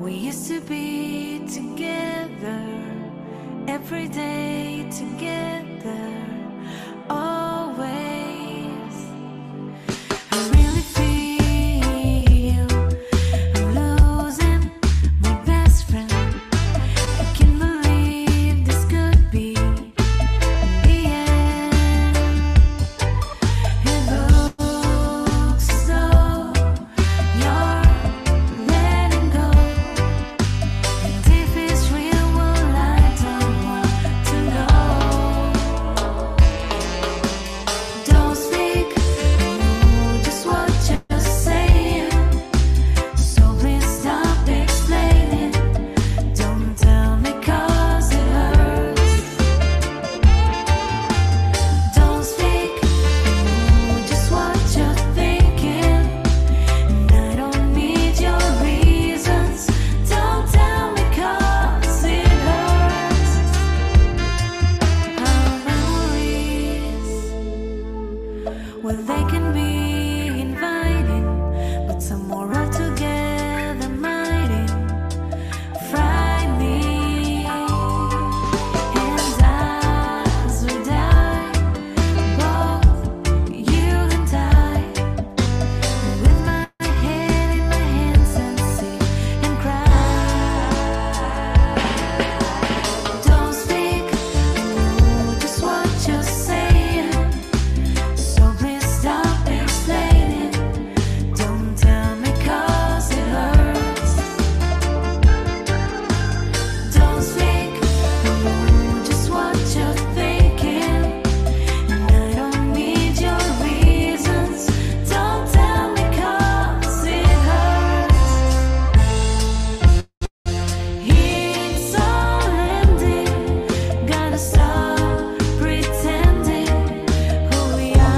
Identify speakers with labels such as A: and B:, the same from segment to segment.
A: We used to be together, every day together, always. I really feel I'm losing my best friend. I can't believe this could be the end. It looks as though you're letting go. And if it's real, well, I don't want to know. Don't speak, I know just what you're saying. So please stop explaining. Don't tell me 'cause it hurts. Don't speak, I know just what you're thinking. And I don't need your reasons. Don't tell me 'cause it hurts. Our memories, well, they can be inviting, but some more altogether mighty, frightening. And as we die, both you and I, with my head in my hands and sit and cry. Don't speak, I know just what you're saying. So please stop explaining. Don't tell me 'cause it hurts. Don't speak, I know just what you're thinking. And I don't need your reasons. Don't tell me 'cause it hurts. It's all ending. Gotta stop pretending who we are.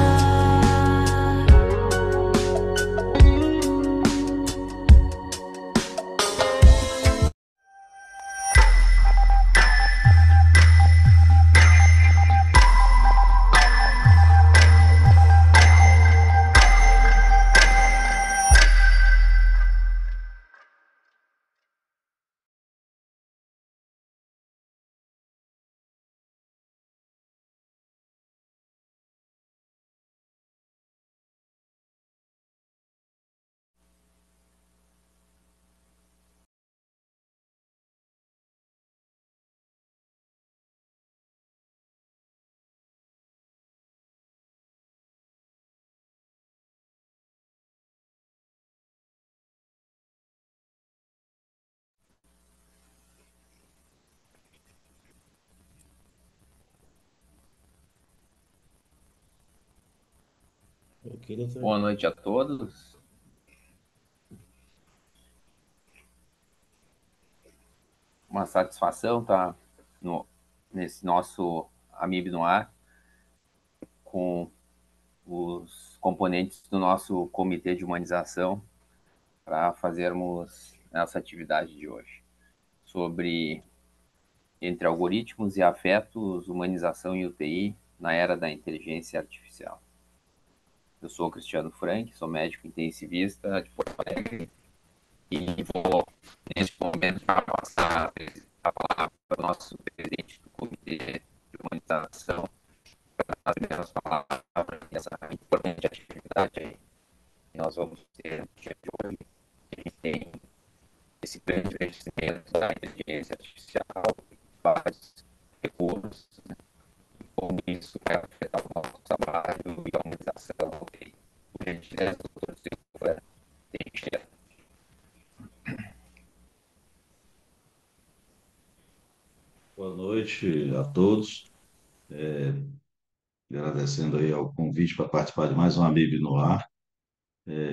B: Ok, doutor.
C: Boa noite a todos. Uma satisfação estar nesse nosso Amib no ar com os componentes do nosso comitê de humanização para fazermos essa atividade de hoje sobre entre algoritmos e afetos, humanização e UTI na era da inteligência artificial. Eu sou o Cristiano Frank, sou médico intensivista de Porto Alegre e vou, neste momento, já passar a palavra para o nosso presidente do Comitê de Humanização, para as primeiras palavras dessa importante atividade que nós vamos ter no dia de hoje. A gente tem esse grande investimento da inteligência artificial, vários recursos, né? E como isso vai afetar o nosso trabalho e a humanização. Por gentileza, doutor Silva, Teixeira.
B: Boa noite a todos. Agradecendo aí ao convite para participar de mais um Amigo no Ar,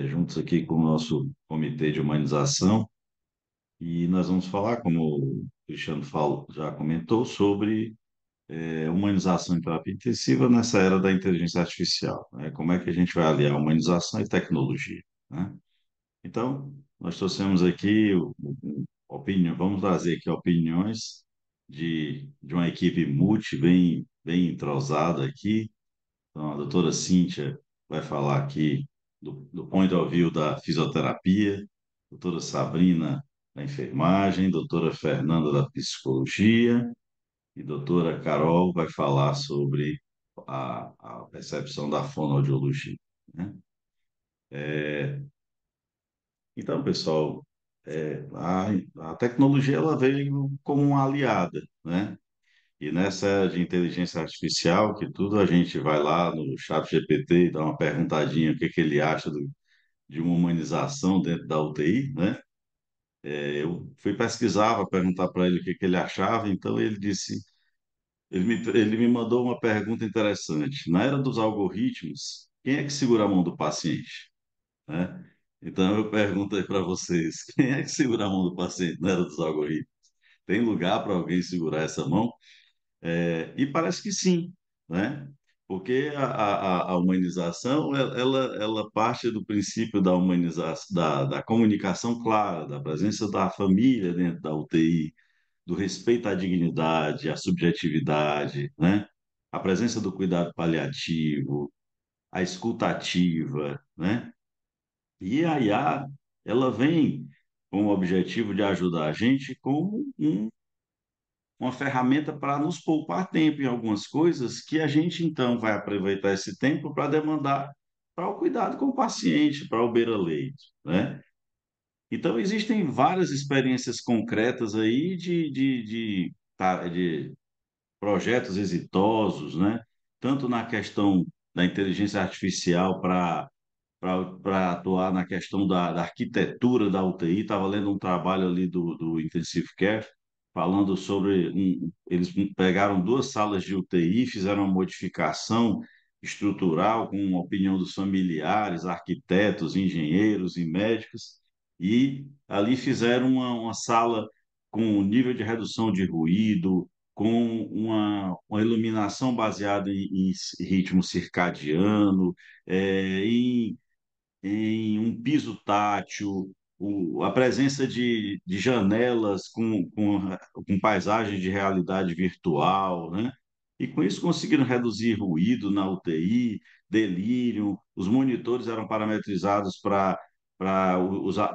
B: juntos aqui com o nosso Comitê de Humanização. E nós vamos falar, como o Cristiano já comentou, sobre humanização em terapia intensiva nessa era da inteligência artificial, né? Como é que a gente vai aliar humanização e tecnologia, né? Então, nós trouxemos aqui opinião, vamos trazer aqui opiniões de uma equipe bem entrosada aqui. Então, a doutora Cíntia vai falar aqui do point of view da fisioterapia, a doutora Sabrina da enfermagem, doutora Fernanda da psicologia e doutora Carol vai falar sobre a percepção da fonoaudiologia, né? Então, pessoal, a tecnologia ela veio como uma aliada, né? E nessa de inteligência artificial, que tudo a gente vai lá no chat GPT e dá uma perguntadinha o que que ele acha de uma humanização dentro da UTI, né? Eu fui pesquisar para perguntar para ele o que que ele achava, então ele disse, ele me mandou uma pergunta interessante. Na era dos algoritmos, quem é que segura a mão do paciente, né? Então eu pergunto aí para vocês, quem é que segura a mão do paciente na era dos algoritmos? Tem lugar para alguém segurar essa mão? E parece que sim, né? Porque a humanização, ela parte do princípio da humanização, da comunicação clara, da presença da família dentro da UTI, do respeito à dignidade, à subjetividade, né? A presença do cuidado paliativo, a escuta ativa, né? E a IA, ela vem com o objetivo de ajudar a gente como uma ferramenta para nos poupar tempo em algumas coisas que a gente então vai aproveitar esse tempo para demandar para o cuidado com o paciente, para o beira-leito, né? Então, existem várias experiências concretas aí de projetos exitosos, né? Tanto na questão da inteligência artificial para atuar na questão da arquitetura da UTI. Estava lendo um trabalho ali do Intensive Care, falando sobre. Eles pegaram duas salas de UTI, fizeram uma modificação estrutural com a opinião dos familiares, arquitetos, engenheiros e médicos, e ali fizeram uma sala com um nível de redução de ruído, com uma iluminação baseada em ritmo circadiano, em um piso tátil, a presença de janelas com paisagem de realidade virtual, né? E com isso conseguiram reduzir ruído na UTI, delírio, os monitores eram parametrizados para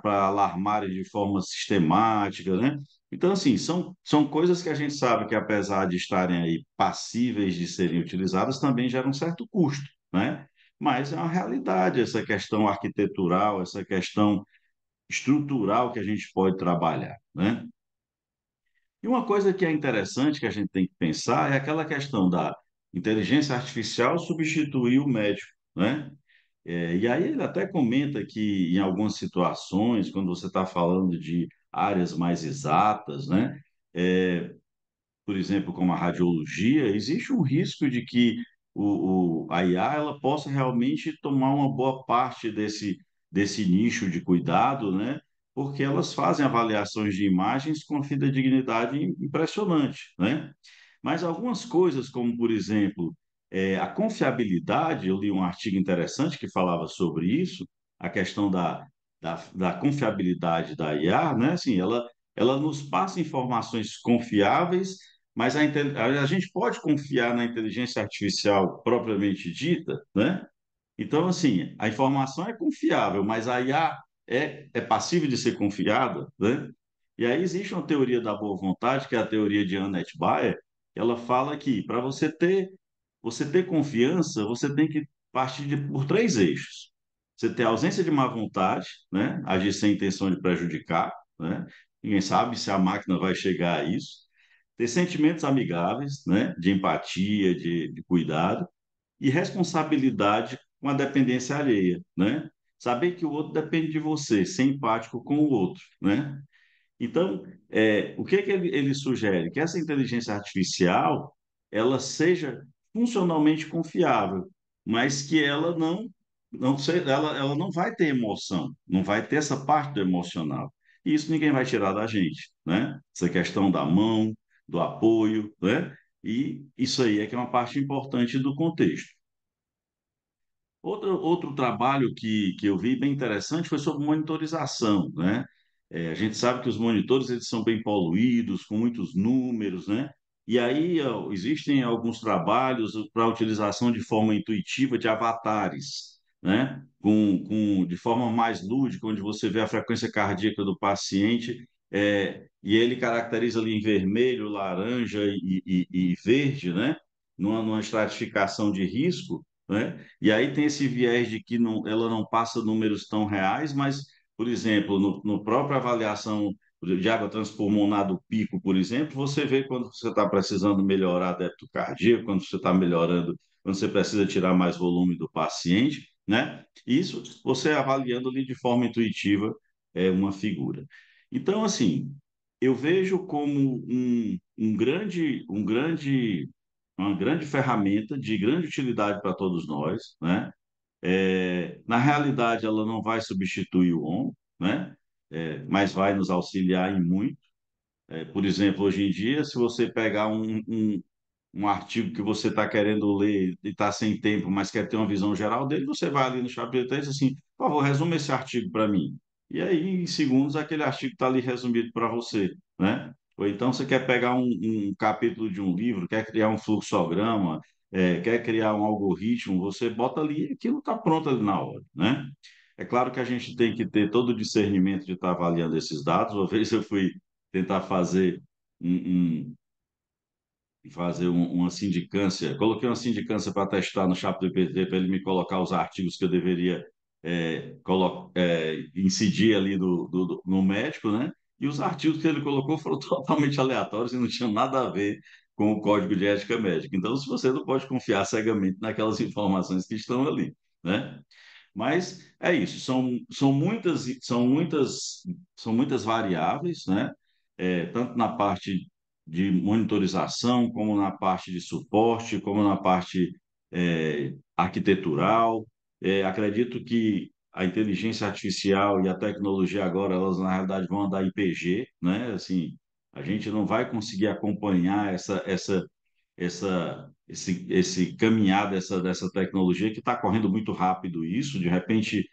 B: alarmarem de forma sistemática, né? Então, assim, são coisas que a gente sabe que, apesar de estarem aí passíveis de serem utilizadas, também geram um certo custo, né? Mas é uma realidade essa questão arquitetural, essa questão estrutural que a gente pode trabalhar, né? E uma coisa que é interessante que a gente tem que pensar é aquela questão da inteligência artificial substituir o médico, né? E aí ele até comenta que em algumas situações, quando você está falando de áreas mais exatas, né? É, por exemplo, como a radiologia, existe um risco de que a IA ela possa realmente tomar uma boa parte desse nicho de cuidado, né? Porque elas fazem avaliações de imagens com fidedignidade impressionante, né? Mas algumas coisas, como por exemplo, a confiabilidade, eu li um artigo interessante que falava sobre isso, a questão da confiabilidade da IA, né? Assim, ela nos passa informações confiáveis, mas a gente pode confiar na inteligência artificial propriamente dita, né? Então, assim, a informação é confiável, mas a IA é passível de ser confiada, né? E aí existe uma teoria da boa vontade, que é a teoria de Annette Baer, que ela fala que para você ter confiança, você tem que partir por três eixos. Você ter ausência de má vontade, né? Agir sem intenção de prejudicar, né? Ninguém sabe se a máquina vai chegar a isso. Ter sentimentos amigáveis, né? De empatia, de cuidado e responsabilidade com a dependência alheia, né? Saber que o outro depende de você, ser empático com o outro, né? Então, o que que ele sugere? Que essa inteligência artificial ela seja funcionalmente confiável, mas que ela ela não vai ter emoção, não vai ter essa parte do emocional. E isso ninguém vai tirar da gente, né? Essa questão da mão, do apoio, né? E isso aí é que é uma parte importante do contexto. Outro trabalho que eu vi bem interessante foi sobre monitorização, né? A gente sabe que os monitores eles são bem poluídos, com muitos números, né? E aí ó, existem alguns trabalhos para a utilização de forma intuitiva de avatares, né? De forma mais lúdica, onde você vê a frequência cardíaca do paciente E ele caracteriza ali em vermelho, laranja e verde, né? Numa estratificação de risco, né? E aí tem esse viés de que não, ela não passa números tão reais, mas, por exemplo, no própria avaliação de água transpulmonar do pico, por exemplo, você vê quando você está precisando melhorar débito cardíaco, quando você está melhorando, quando você precisa tirar mais volume do paciente, né? Isso você avaliando ali de forma intuitiva uma figura. Então, assim, eu vejo como uma grande ferramenta de grande utilidade para todos nós, né? Na realidade, ela não vai substituir o homem, né? Mas vai nos auxiliar em muito. Por exemplo, hoje em dia, se você pegar um artigo que você está querendo ler e está sem tempo, mas quer ter uma visão geral dele, você vai ali no ChatGPT e diz assim, por favor, resume esse artigo para mim. E aí, em segundos, aquele artigo está ali resumido para você, né? Ou então você quer pegar um capítulo de um livro, quer criar um fluxograma, quer criar um algoritmo, você bota ali e aquilo está pronto ali na hora, né? É claro que a gente tem que ter todo o discernimento de estar avaliando esses dados. Uma vez eu fui tentar um, uma sindicância. Coloquei uma sindicância para testar no ChatGPT para ele me colocar os artigos que eu deveria incidir ali no médico, né? E os artigos que ele colocou foram totalmente aleatórios e não tinham nada a ver com o Código de Ética Médica. Então, se você não pode confiar cegamente naquelas informações que estão ali, né? Mas é isso, são muitas variáveis, né? Tanto na parte de monitorização, como na parte de suporte, como na parte arquitetural. Acredito que a inteligência artificial e a tecnologia agora, elas na realidade vão andar em PG, né? Assim, a gente não vai conseguir acompanhar esse caminhar dessa tecnologia que está correndo muito rápido isso, de repente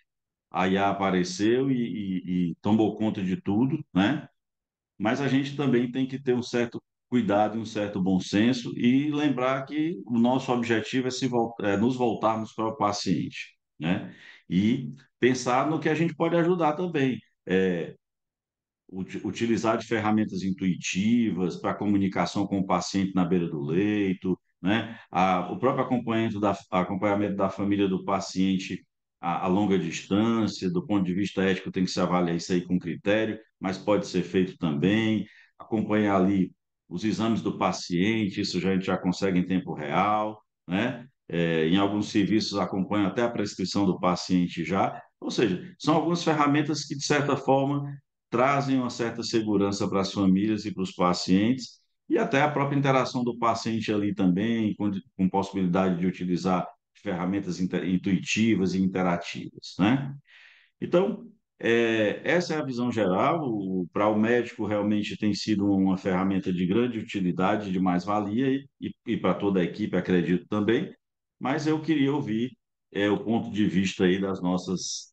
B: a IA apareceu e tomou conta de tudo, né? Mas a gente também tem que ter um certo cuidado e um certo bom senso e lembrar que o nosso objetivo é nos voltarmos para o paciente, né? E pensar no que a gente pode ajudar também. Utilizar de ferramentas intuitivas para comunicação com o paciente na beira do leito, né? O próprio acompanhamento da família do paciente a longa distância, do ponto de vista ético, tem que se avaliar isso aí com critério, mas pode ser feito também. Acompanhar ali os exames do paciente, isso a gente já consegue em tempo real, né? Em alguns serviços acompanha até a prescrição do paciente já. Ou seja, são algumas ferramentas que, de certa forma, trazem uma certa segurança para as famílias e para os pacientes, e até a própria interação do paciente ali também, com possibilidade de utilizar ferramentas intuitivas e interativas, né? Então, essa é a visão geral. Para o médico, realmente tem sido uma ferramenta de grande utilidade, de mais-valia, e para toda a equipe, acredito também. Mas eu queria ouvir o ponto de vista aí das nossas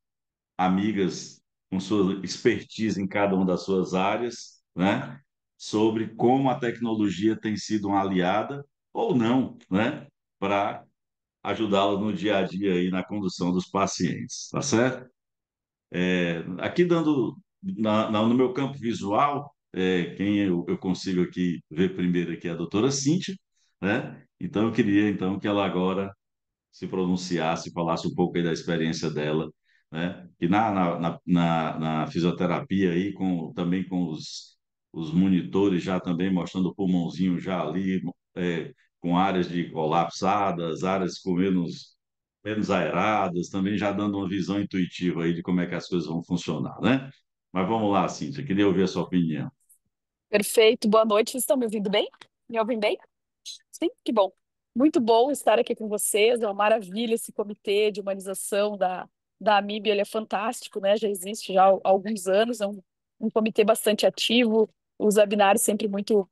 B: amigas com sua expertise em cada uma das suas áreas, né? Sobre como a tecnologia tem sido uma aliada ou não, né? Para ajudá-la no dia a dia aí na condução dos pacientes, tá certo? Aqui dando no meu campo visual, quem eu consigo aqui ver primeiro aqui é a doutora Cíntia, né? Então eu queria então que ela agora se pronunciasse, falasse um pouco aí da experiência dela, né? E na fisioterapia aí, também com os monitores já também mostrando o pulmãozinho já ali, com áreas de colapsadas, áreas com menos aeradas, também já dando uma visão intuitiva aí de como é que as coisas vão funcionar, né? Mas vamos lá, Cíntia, queria ouvir a sua opinião.
D: Perfeito, boa noite. Vocês estão me ouvindo bem? Me ouvem bem? Sim, que bom. Muito bom estar aqui com vocês. É uma maravilha esse comitê de humanização da AMIB. Ele é fantástico, né? Já existe já há alguns anos. É um comitê bastante ativo. Os webinários sempre muito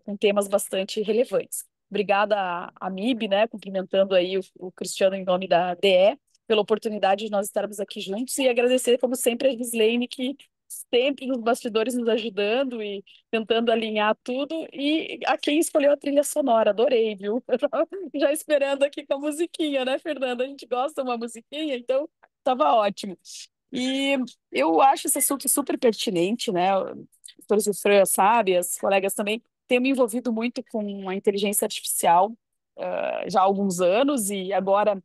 D: com temas bastante relevantes. Obrigada à AMIB, né? Cumprimentando aí o Cristiano em nome da DE pela oportunidade de nós estarmos aqui juntos e agradecer, como sempre, a Gislaine, que sempre nos bastidores nos ajudando e tentando alinhar tudo, e a quem escolheu a trilha sonora, adorei, viu? Eu tava já esperando aqui com a musiquinha, né, Fernanda? A gente gosta de uma musiquinha, então tava ótimo. E eu acho esse assunto super pertinente, né? doutor Zilfran sabe, as colegas também, tenho me envolvido muito com a inteligência artificial já há alguns anos e agora,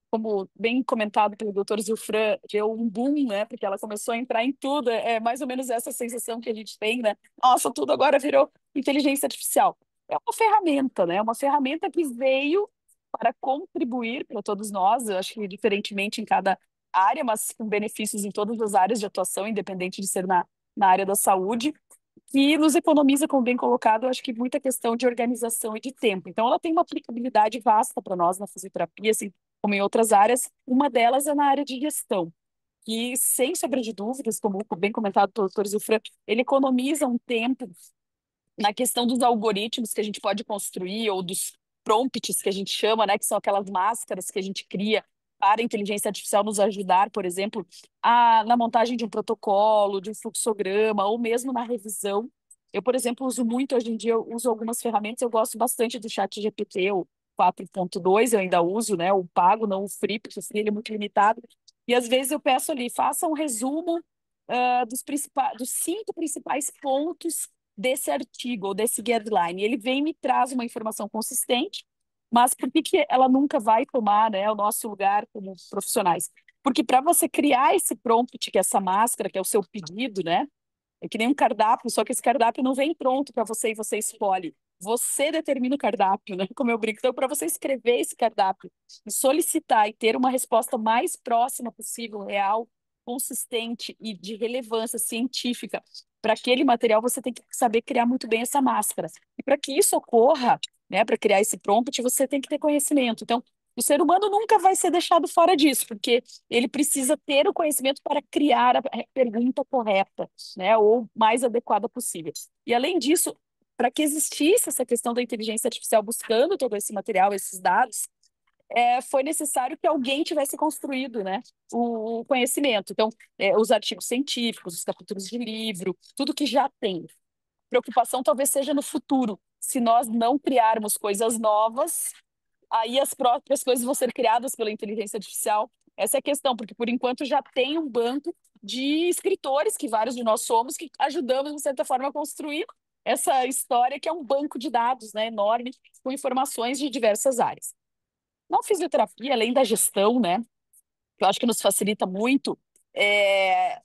D: como bem comentado pelo doutor Zilfran, deu um boom, né? Porque ela começou a entrar em tudo. É mais ou menos essa sensação que a gente tem, né? Nossa, tudo agora virou inteligência artificial. É uma ferramenta, né? Uma ferramenta que veio para contribuir para todos nós, eu acho que diferentemente em cada área, mas com benefícios em todas as áreas de atuação, independente de ser na área da saúde, que nos economiza, como bem colocado, eu acho que muita questão de organização e de tempo. Então, ela tem uma aplicabilidade vasta para nós na fisioterapia, assim, como em outras áreas. Uma delas é na área de gestão, que, sem sombra de dúvidas, como bem comentado pelo doutor Zilfran, ele economiza um tempo na questão dos algoritmos que a gente pode construir, ou dos prompts que a gente chama, né, que são aquelas máscaras que a gente cria para a inteligência artificial nos ajudar, por exemplo, na montagem de um protocolo, de um fluxograma, ou mesmo na revisão. Eu, por exemplo, uso muito, hoje em dia, eu uso algumas ferramentas, eu gosto bastante do ChatGPT, o 4.2, eu ainda uso, né, o pago, não o free, porque o free ele é muito limitado. E às vezes eu peço ali, faça um resumo dos 5 principais pontos desse artigo ou desse guideline. Ele vem e me traz uma informação consistente, mas por que que ela nunca vai tomar, né, o nosso lugar como profissionais? Porque para você criar esse prompt, que é essa máscara, que é o seu pedido, né? É que nem um cardápio, só que esse cardápio não vem pronto para você e você escolhe. Você determina o cardápio, né? Como eu brinco. Então, para você escrever esse cardápio e solicitar e ter uma resposta mais próxima possível, real, consistente e de relevância científica para aquele material, você tem que saber criar muito bem essa máscara. E para que isso ocorra, né, para criar esse prompt, você tem que ter conhecimento. Então, o ser humano nunca vai ser deixado fora disso, porque ele precisa ter o conhecimento para criar a pergunta correta, né, ou mais adequada possível. E além disso, para que existisse essa questão da inteligência artificial buscando todo esse material, esses dados, foi necessário que alguém tivesse construído, né, o conhecimento. Então, os artigos científicos, os capítulos de livro, tudo que já tem. Preocupação talvez seja no futuro. Se nós não criarmos coisas novas, aí as próprias coisas vão ser criadas pela inteligência artificial. Essa é a questão, porque por enquanto já tem um banco de escritores, que vários de nós somos, que ajudamos, de certa forma, a construir essa história, que é um banco de dados, né, enorme, com informações de diversas áreas. Na fisioterapia, além da gestão, né, que eu acho que nos facilita muito,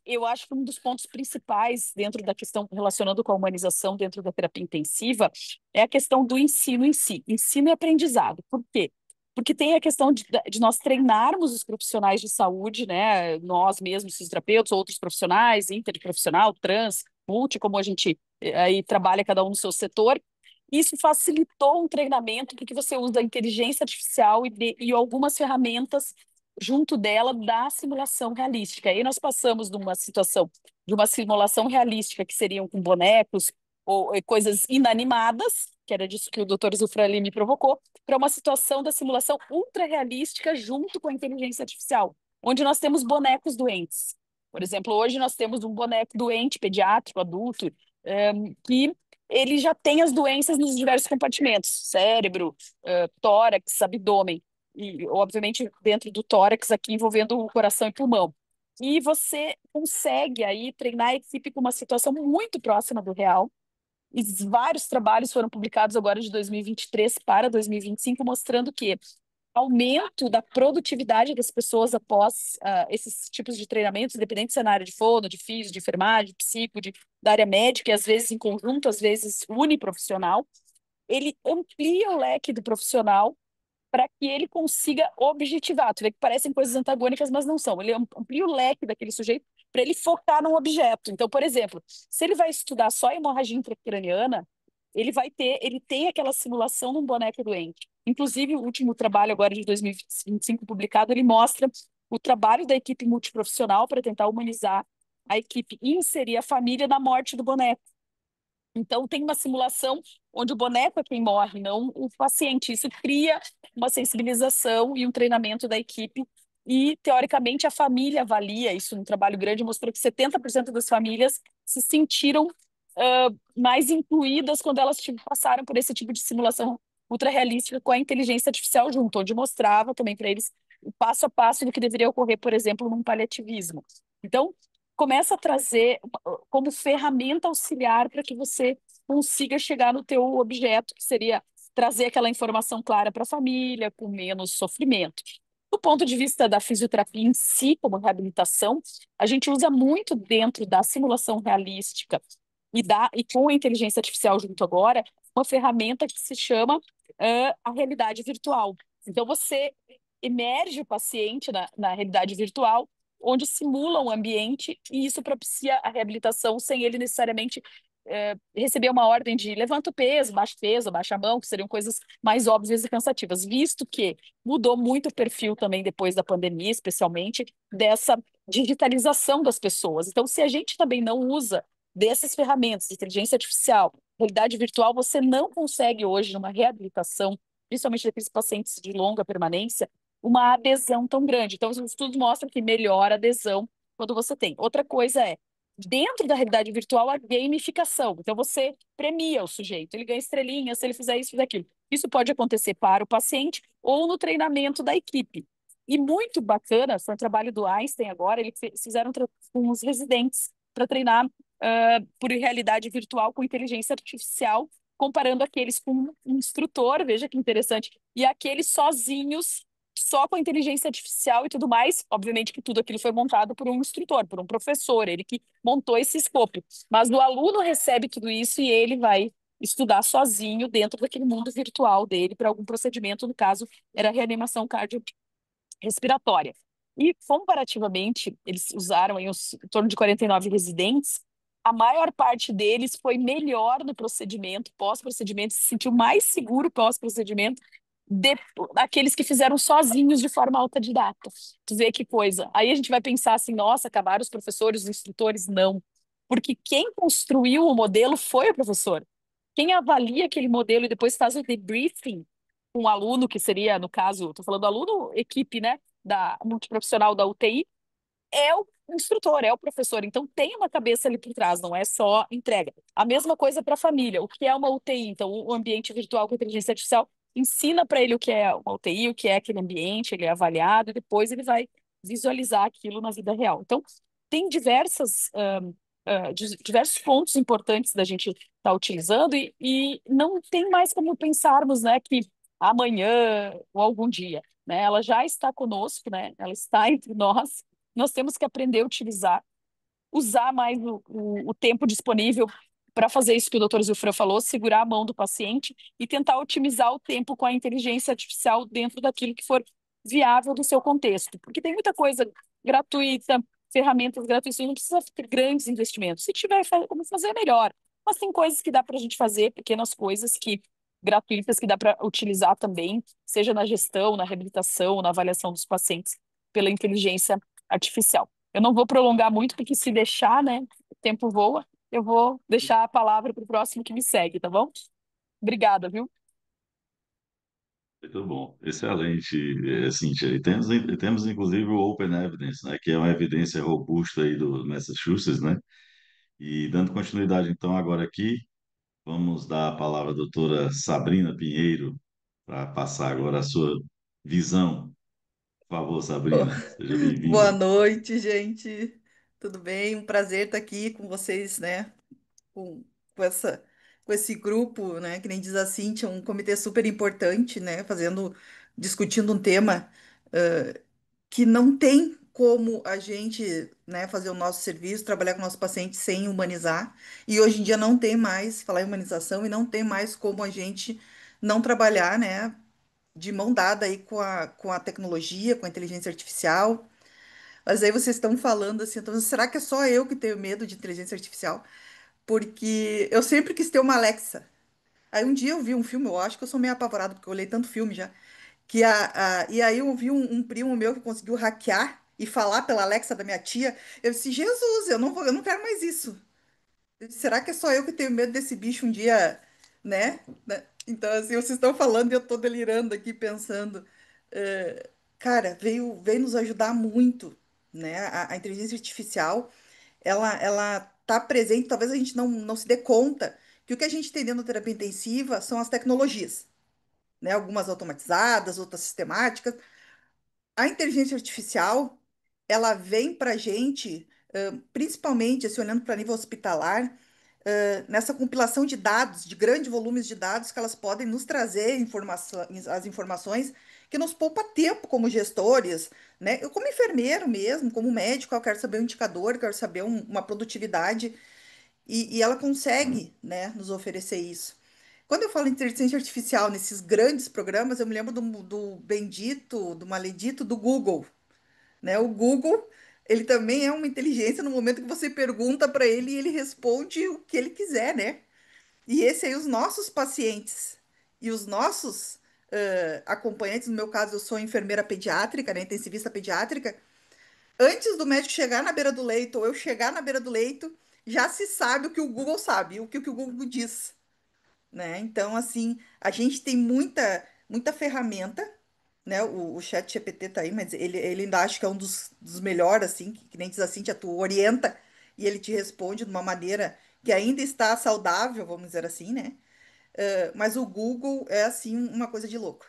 D: eu acho que um dos pontos principais dentro da questão relacionando com a humanização dentro da terapia intensiva é a questão do ensino em si, ensino e aprendizado. Por quê? Porque tem a questão de nós treinarmos os profissionais de saúde, né, nós mesmos, fisioterapeutas, outros profissionais, interprofissional, trans, multi, como a gente aí trabalha cada um no seu setor. Isso facilitou um treinamento porque você usa a inteligência artificial e algumas ferramentas junto dela da simulação realística. Aí nós passamos de uma simulação realística, que seriam com bonecos ou coisas inanimadas, que era disso que o Dr. Zufrali me provocou, para uma situação da simulação ultra realística junto com a inteligência artificial, onde nós temos bonecos doentes. Por exemplo, hoje nós temos um boneco doente, pediátrico, adulto, que ele já tem as doenças nos diversos compartimentos, cérebro, tórax, abdômen e, obviamente, dentro do tórax, aqui envolvendo o coração e pulmão. E você consegue aí treinar a equipe com uma situação muito próxima do real. E vários trabalhos foram publicados agora de 2023 para 2025, mostrando que aumento da produtividade das pessoas após esses tipos de treinamentos, independente se é na área de fono, de físio, de enfermagem, psico, da área médica, e às vezes em conjunto, às vezes uniprofissional, ele amplia o leque do profissional para que ele consiga objetivar. Tu vê que parecem coisas antagônicas, mas não são. Ele amplia o leque daquele sujeito para ele focar num objeto. Então, por exemplo, se ele vai estudar só hemorragia intracraniana, ele tem aquela simulação num boneco doente. Inclusive, o último trabalho agora de 2025 publicado, ele mostra o trabalho da equipe multiprofissional para tentar humanizar a equipe e inserir a família na morte do boneco. Então, tem uma simulação onde o boneco é quem morre, não o paciente. Isso cria uma sensibilização e um treinamento da equipe. E, teoricamente, a família avalia isso num trabalho grande, mostrou que 70% das famílias se sentiram mais incluídas quando elas passaram por esse tipo de simulação ultra-realística com a inteligência artificial junto, onde mostrava também para eles o passo a passo do que deveria ocorrer, por exemplo, num paliativismo. Então, começa a trazer como ferramenta auxiliar para que você consiga chegar no teu objeto, que seria trazer aquela informação clara para a família, com menos sofrimento. Do ponto de vista da fisioterapia em si, como reabilitação, a gente usa muito dentro da simulação realística e com a inteligência artificial junto agora, uma ferramenta que se chama a realidade virtual. Então, você emerge o paciente na realidade virtual, onde simula um ambiente, e isso propicia a reabilitação sem ele necessariamente receber uma ordem de levanta o peso, baixa a mão, que seriam coisas mais óbvias e cansativas, visto que mudou muito o perfil também depois da pandemia, especialmente dessa digitalização das pessoas. Então, se a gente também não usa dessas ferramentas de inteligência artificial, realidade virtual, você não consegue hoje, numa reabilitação, principalmente daqueles pacientes de longa permanência, uma adesão tão grande. Então, os estudos mostram que melhora a adesão quando você tem. Outra coisa é, dentro da realidade virtual, a gamificação. Então, você premia o sujeito, ele ganha estrelinhas se ele fizer isso, fizer aquilo. Isso pode acontecer para o paciente ou no treinamento da equipe. E muito bacana, foi um trabalho do Einstein agora, eles fizeram com os residentes para treinar por realidade virtual com inteligência artificial, comparando aqueles com um instrutor, veja que interessante, e aqueles sozinhos, só com a inteligência artificial e tudo mais. Obviamente que tudo aquilo foi montado por um instrutor, por um professor, ele que montou esse escopo. Mas o aluno recebe tudo isso e ele vai estudar sozinho dentro daquele mundo virtual dele para algum procedimento, no caso, era reanimação cardiorrespiratória. E, comparativamente, eles usaram aí em torno de 49 residentes, a maior parte deles foi melhor no procedimento, pós-procedimento, se sentiu mais seguro pós-procedimento de, daqueles que fizeram sozinhos de forma autodidata. Tu vê que coisa. Aí a gente vai pensar assim, nossa, acabaram os professores, os instrutores? Não. Porque quem construiu o modelo foi o professor. Quem avalia aquele modelo e depois faz o debriefing com o aluno, que seria, no caso, estou falando aluno, equipe, né, da multiprofissional da UTI, é o instrutor, é o professor. Então tem uma cabeça ali por trás, não é só entrega. A mesma coisa para a família. O que é uma UTI? Então, o ambiente virtual com inteligência artificial ensina para ele o que é uma UTI, o que é aquele ambiente, ele é avaliado e depois ele vai visualizar aquilo na vida real. Então, tem diversos pontos importantes da gente estar utilizando e não tem mais como pensarmos, né, que amanhã ou algum dia, né, ela já está conosco, né, ela está entre nós temos que aprender a usar mais o tempo disponível para fazer isso que o doutor Zilfran falou, segurar a mão do paciente e tentar otimizar o tempo com a inteligência artificial dentro daquilo que for viável do seu contexto. Porque tem muita coisa gratuita, ferramentas gratuitas, não precisa ter grandes investimentos. Se tiver como fazer, melhor. Mas tem coisas que dá para a gente fazer, pequenas coisas que gratuitas que dá para utilizar também, seja na gestão, na reabilitação, na avaliação dos pacientes pela inteligência artificial. Eu não vou prolongar muito, porque se deixar, né, o tempo voa. Eu vou deixar a palavra para o próximo que me segue, tá bom? Obrigada, viu?
B: Muito bom, excelente, Cíntia. E temos inclusive o Open Evidence, né, que é uma evidência robusta aí do Massachusetts, né? E dando continuidade então agora aqui, vamos dar a palavra à doutora Sabrina Pinheiro para passar agora a sua visão. Por favor,
E: Bo-
B: Sabrina, seja
E: Boa
B: bem-vinda.
E: noite, gente. Tudo bem? Um prazer estar aqui com vocês, né? Com, com essa, com esse grupo, né? Que nem diz a Cíntia, um comitê super importante, né? Discutindo um tema que não tem como a gente, né, fazer o nosso serviço, trabalhar com o nosso paciente sem humanizar. E hoje em dia não tem mais, falar em humanização, e não tem mais como a gente não trabalhar, né? De mão dada aí com a tecnologia, com a inteligência artificial. Mas aí vocês estão falando assim, então, será que é só eu que tenho medo de inteligência artificial? Porque eu sempre quis ter uma Alexa. Aí um dia eu vi um filme, eu acho que eu sou meio apavorado, porque eu olhei tanto filme já, e aí eu vi um primo meu que conseguiu hackear e falar pela Alexa da minha tia. Eu disse, Jesus, eu não quero mais isso. Eu disse, será que é só eu que tenho medo desse bicho um dia, né? Então, assim, vocês estão falando e eu tô delirando aqui pensando. Cara, veio nos ajudar muito, né? A inteligência artificial, ela tá presente, talvez a gente não se dê conta que o que a gente tem dentro da terapia intensiva são as tecnologias, né? Algumas automatizadas, outras sistemáticas. A inteligência artificial, ela vem pra gente, principalmente, assim, olhando para nível hospitalar, nessa compilação de dados, de grandes volumes de dados, que elas podem nos trazer as informações que nos poupa tempo como gestores, né? Eu, como enfermeiro mesmo, como médico, eu quero saber um indicador, quero saber uma produtividade, e ela consegue, né, nos oferecer isso. Quando eu falo em inteligência artificial nesses grandes programas, eu me lembro do bendito, do maledito do Google, né? O Google, ele também é uma inteligência no momento que você pergunta para ele e ele responde o que ele quiser, né? E esse aí, os nossos pacientes e os nossos acompanhantes, no meu caso, eu sou enfermeira pediátrica, né? Intensivista pediátrica. Antes do médico chegar na beira do leito ou eu chegar na beira do leito, já se sabe o que o Google sabe, o que o Google diz, né? Então, assim, a gente tem muita ferramenta, né? O chat GPT tá aí, mas ele ainda acha que é um dos melhores, assim, que nem diz assim, tu orienta e ele te responde de uma maneira que ainda está saudável, vamos dizer assim, né? Mas o Google é, assim, uma coisa de louco.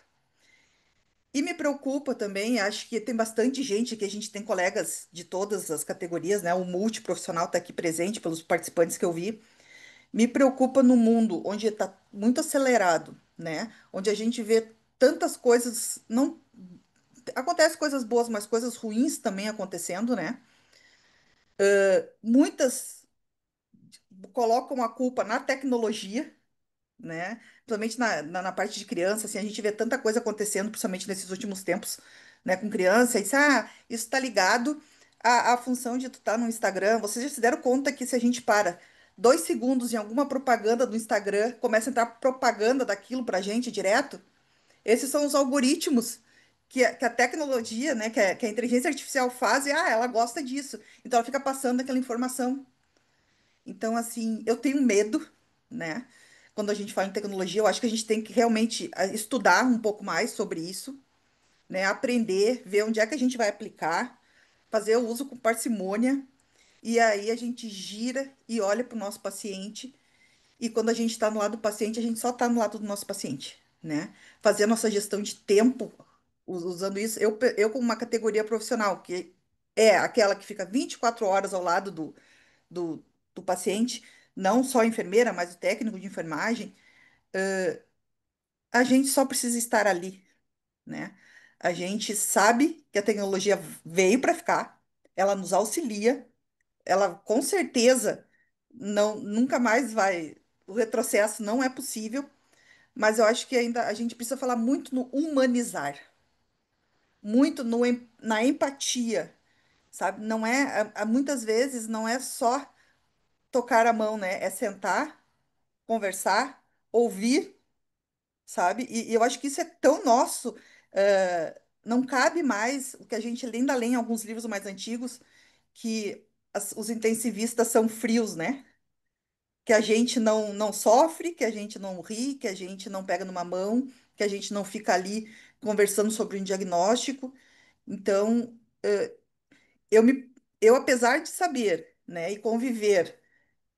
E: E me preocupa também, acho que tem bastante gente que a gente tem colegas de todas as categorias, né? O multiprofissional está aqui presente pelos participantes que eu vi. Me preocupa no mundo onde está muito acelerado, né? Onde a gente vê tantas coisas, não acontece coisas boas, mas coisas ruins também acontecendo, né? Muitas colocam a culpa na tecnologia, né? Principalmente na parte de criança, assim, a gente vê tanta coisa acontecendo, principalmente nesses últimos tempos, né, com criança, e diz, isso tá ligado à função de tu estar no Instagram. Vocês já se deram conta que se a gente para 2 segundos em alguma propaganda do Instagram, começa a entrar propaganda daquilo pra gente direto? Esses são os algoritmos que a tecnologia, né, que a inteligência artificial faz, e ela gosta disso. Então ela fica passando aquela informação. Então, assim, eu tenho medo, né? Quando a gente fala em tecnologia, eu acho que a gente tem que realmente estudar um pouco mais sobre isso, né? Aprender, ver onde é que a gente vai aplicar, fazer o uso com parcimônia, e aí a gente gira e olha para o nosso paciente. E quando a gente está no lado do paciente, a gente só está no lado do nosso paciente, né? Fazer a nossa gestão de tempo usando isso. Eu como uma categoria profissional, que é aquela que fica 24 horas ao lado do, do paciente, não só a enfermeira, mas o técnico de enfermagem, a gente só precisa estar ali, né? A gente sabe que a tecnologia veio para ficar, ela nos auxilia, ela com certeza não nunca mais vai, o retrocesso não é possível, mas eu acho que ainda a gente precisa falar muito no humanizar, muito na empatia, sabe? Não é, muitas vezes não é só tocar a mão, né? É sentar, conversar, ouvir, sabe? E eu acho que isso é tão nosso, não cabe mais o que a gente ainda lê em alguns livros mais antigos, que os intensivistas são frios, né? Que a gente não sofre, que a gente não ri, que a gente não pega numa mão, que a gente não fica ali conversando sobre um diagnóstico. Então, eu me, eu apesar de saber, né, e conviver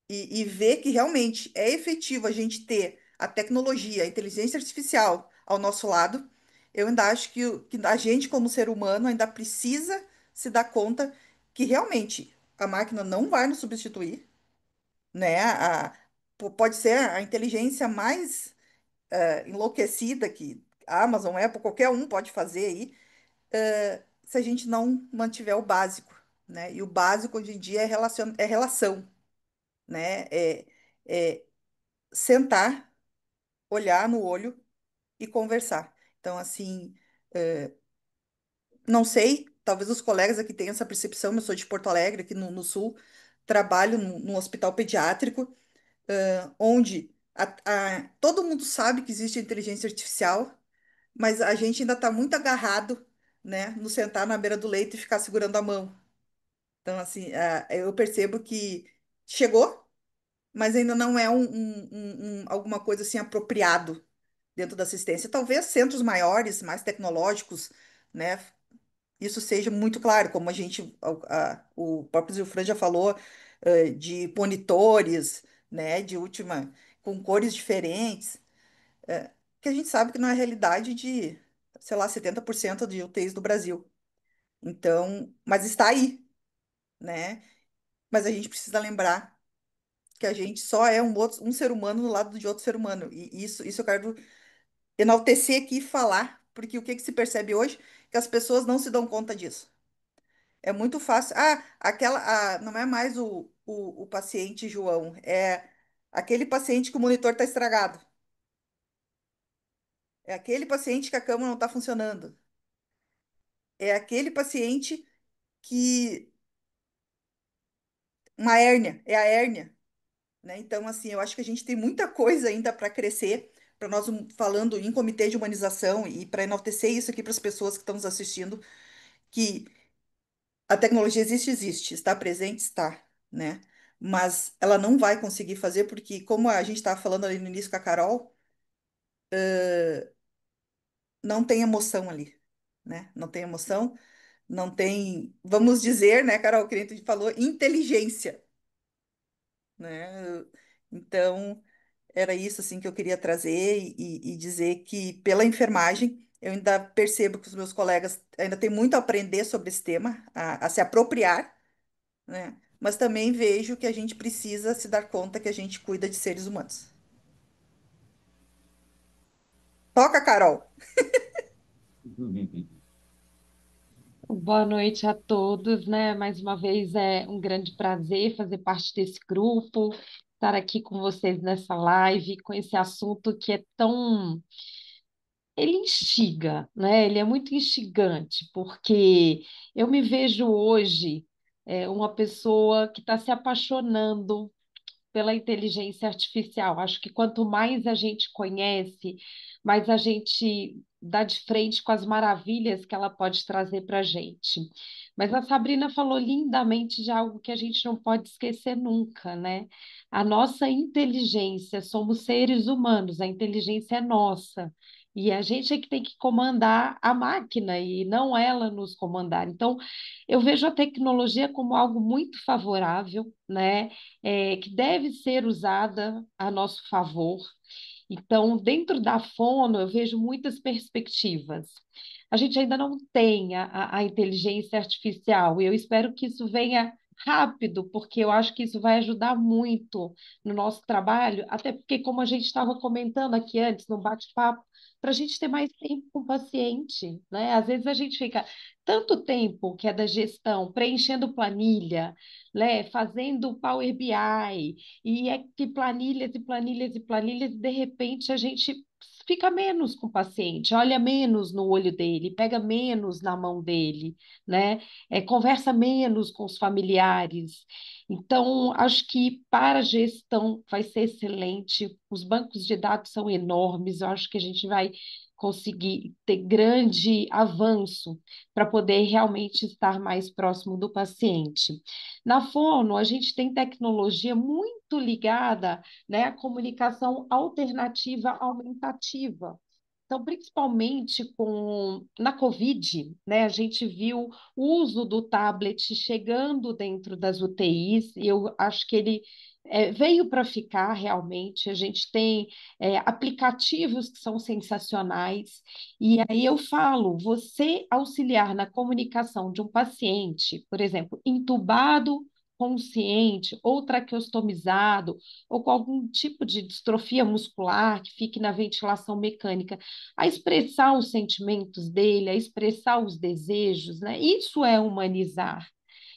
E: e ver que realmente é efetivo a gente ter a tecnologia, a inteligência artificial ao nosso lado, eu ainda acho que a gente, como ser humano, ainda precisa se dar conta que realmente a máquina não vai nos substituir, né? Pode ser a inteligência mais enlouquecida que a Amazon, Apple, qualquer um pode fazer aí, se a gente não mantiver o básico, né? E o básico hoje em dia é relação, né? É sentar, olhar no olho e conversar. Então, assim, não sei, talvez os colegas aqui tenham essa percepção. Eu sou de Porto Alegre, aqui no Sul, trabalho num hospital pediátrico, onde todo mundo sabe que existe inteligência artificial, mas a gente ainda está muito agarrado, né, no sentar na beira do leito e ficar segurando a mão. Então, assim, eu percebo que chegou, mas ainda não é alguma coisa assim apropriado dentro da assistência. Talvez centros maiores, mais tecnológicos, né? Isso seja muito claro, como o próprio Zilfran já falou, de monitores, né? De última, com cores diferentes, que a gente sabe que não é a realidade de, sei lá, 70% de UTIs do Brasil. Então, mas está aí, né? mas a gente precisa lembrar que a gente só é um ser humano no lado de outro ser humano. E isso eu quero enaltecer aqui e falar, porque o que que se percebe hoje? Que as pessoas não se dão conta disso. É muito fácil. Não é mais o paciente João, é aquele paciente que o monitor está estragado. É aquele paciente que a cama não está funcionando. É aquele paciente que. Uma hérnia, é a hérnia, né? Então, assim, eu acho que a gente tem muita coisa ainda para crescer, para nós falando em comitê de humanização e para enaltecer isso aqui para as pessoas que estão nos assistindo, que a tecnologia existe, existe, está presente, está, né? Mas ela não vai conseguir fazer porque, como a gente estava falando ali no início com a Carol, não tem emoção ali, né? Não tem emoção, não tem, vamos dizer, né, Carol, que a gente falou, inteligência, né? Então, era isso assim que eu queria trazer e dizer que pela enfermagem eu ainda percebo que os meus colegas ainda têm muito a aprender sobre esse tema, a se apropriar, né? Mas também vejo que a gente precisa se dar conta que a gente cuida de seres humanos. Toca, Carol.
F: Boa noite a todos, né? Mais uma vez é um grande prazer fazer parte desse grupo, estar aqui com vocês nessa live, com esse assunto que é tão. Ele instiga, né? Ele é muito instigante, porque eu me vejo hoje uma pessoa que está se apaixonando pela inteligência artificial. Acho que quanto mais a gente conhece, mais a gente dá de frente com as maravilhas que ela pode trazer para a gente. Mas a Sabrina falou lindamente de algo que a gente não pode esquecer nunca, né? A nossa inteligência, somos seres humanos, a inteligência é nossa. E a gente é que tem que comandar a máquina e não ela nos comandar. Então, eu vejo a tecnologia como algo muito favorável, né? Que deve ser usada a nosso favor. Então, dentro da fono, eu vejo muitas perspectivas. A gente ainda não tem a inteligência artificial, e eu espero que isso venha rápido, porque eu acho que isso vai ajudar muito no nosso trabalho, até porque, como a gente estava comentando aqui antes, no bate-papo, para a gente ter mais tempo com o paciente, né? Às vezes a gente fica tanto tempo que é da gestão, preenchendo planilha, né? Fazendo Power BI, e é que planilhas e planilhas e planilhas, e de repente a gente fica menos com o paciente, olha menos no olho dele, pega menos na mão dele, né? Conversa menos com os familiares. Então, acho que para a gestão vai ser excelente. Os bancos de dados são enormes, eu acho que a gente vai conseguir ter grande avanço para poder realmente estar mais próximo do paciente. Na fono, a gente tem tecnologia muito ligada, né, à comunicação alternativa aumentativa. Então, principalmente na Covid, né, a gente viu o uso do tablet chegando dentro das UTIs, e eu acho que ele veio para ficar realmente. A gente tem aplicativos que são sensacionais, e aí eu falo, você auxiliar na comunicação de um paciente, por exemplo, entubado, consciente, ou traqueostomizado, ou com algum tipo de distrofia muscular que fique na ventilação mecânica, a expressar os sentimentos dele, a expressar os desejos, né? Isso é humanizar.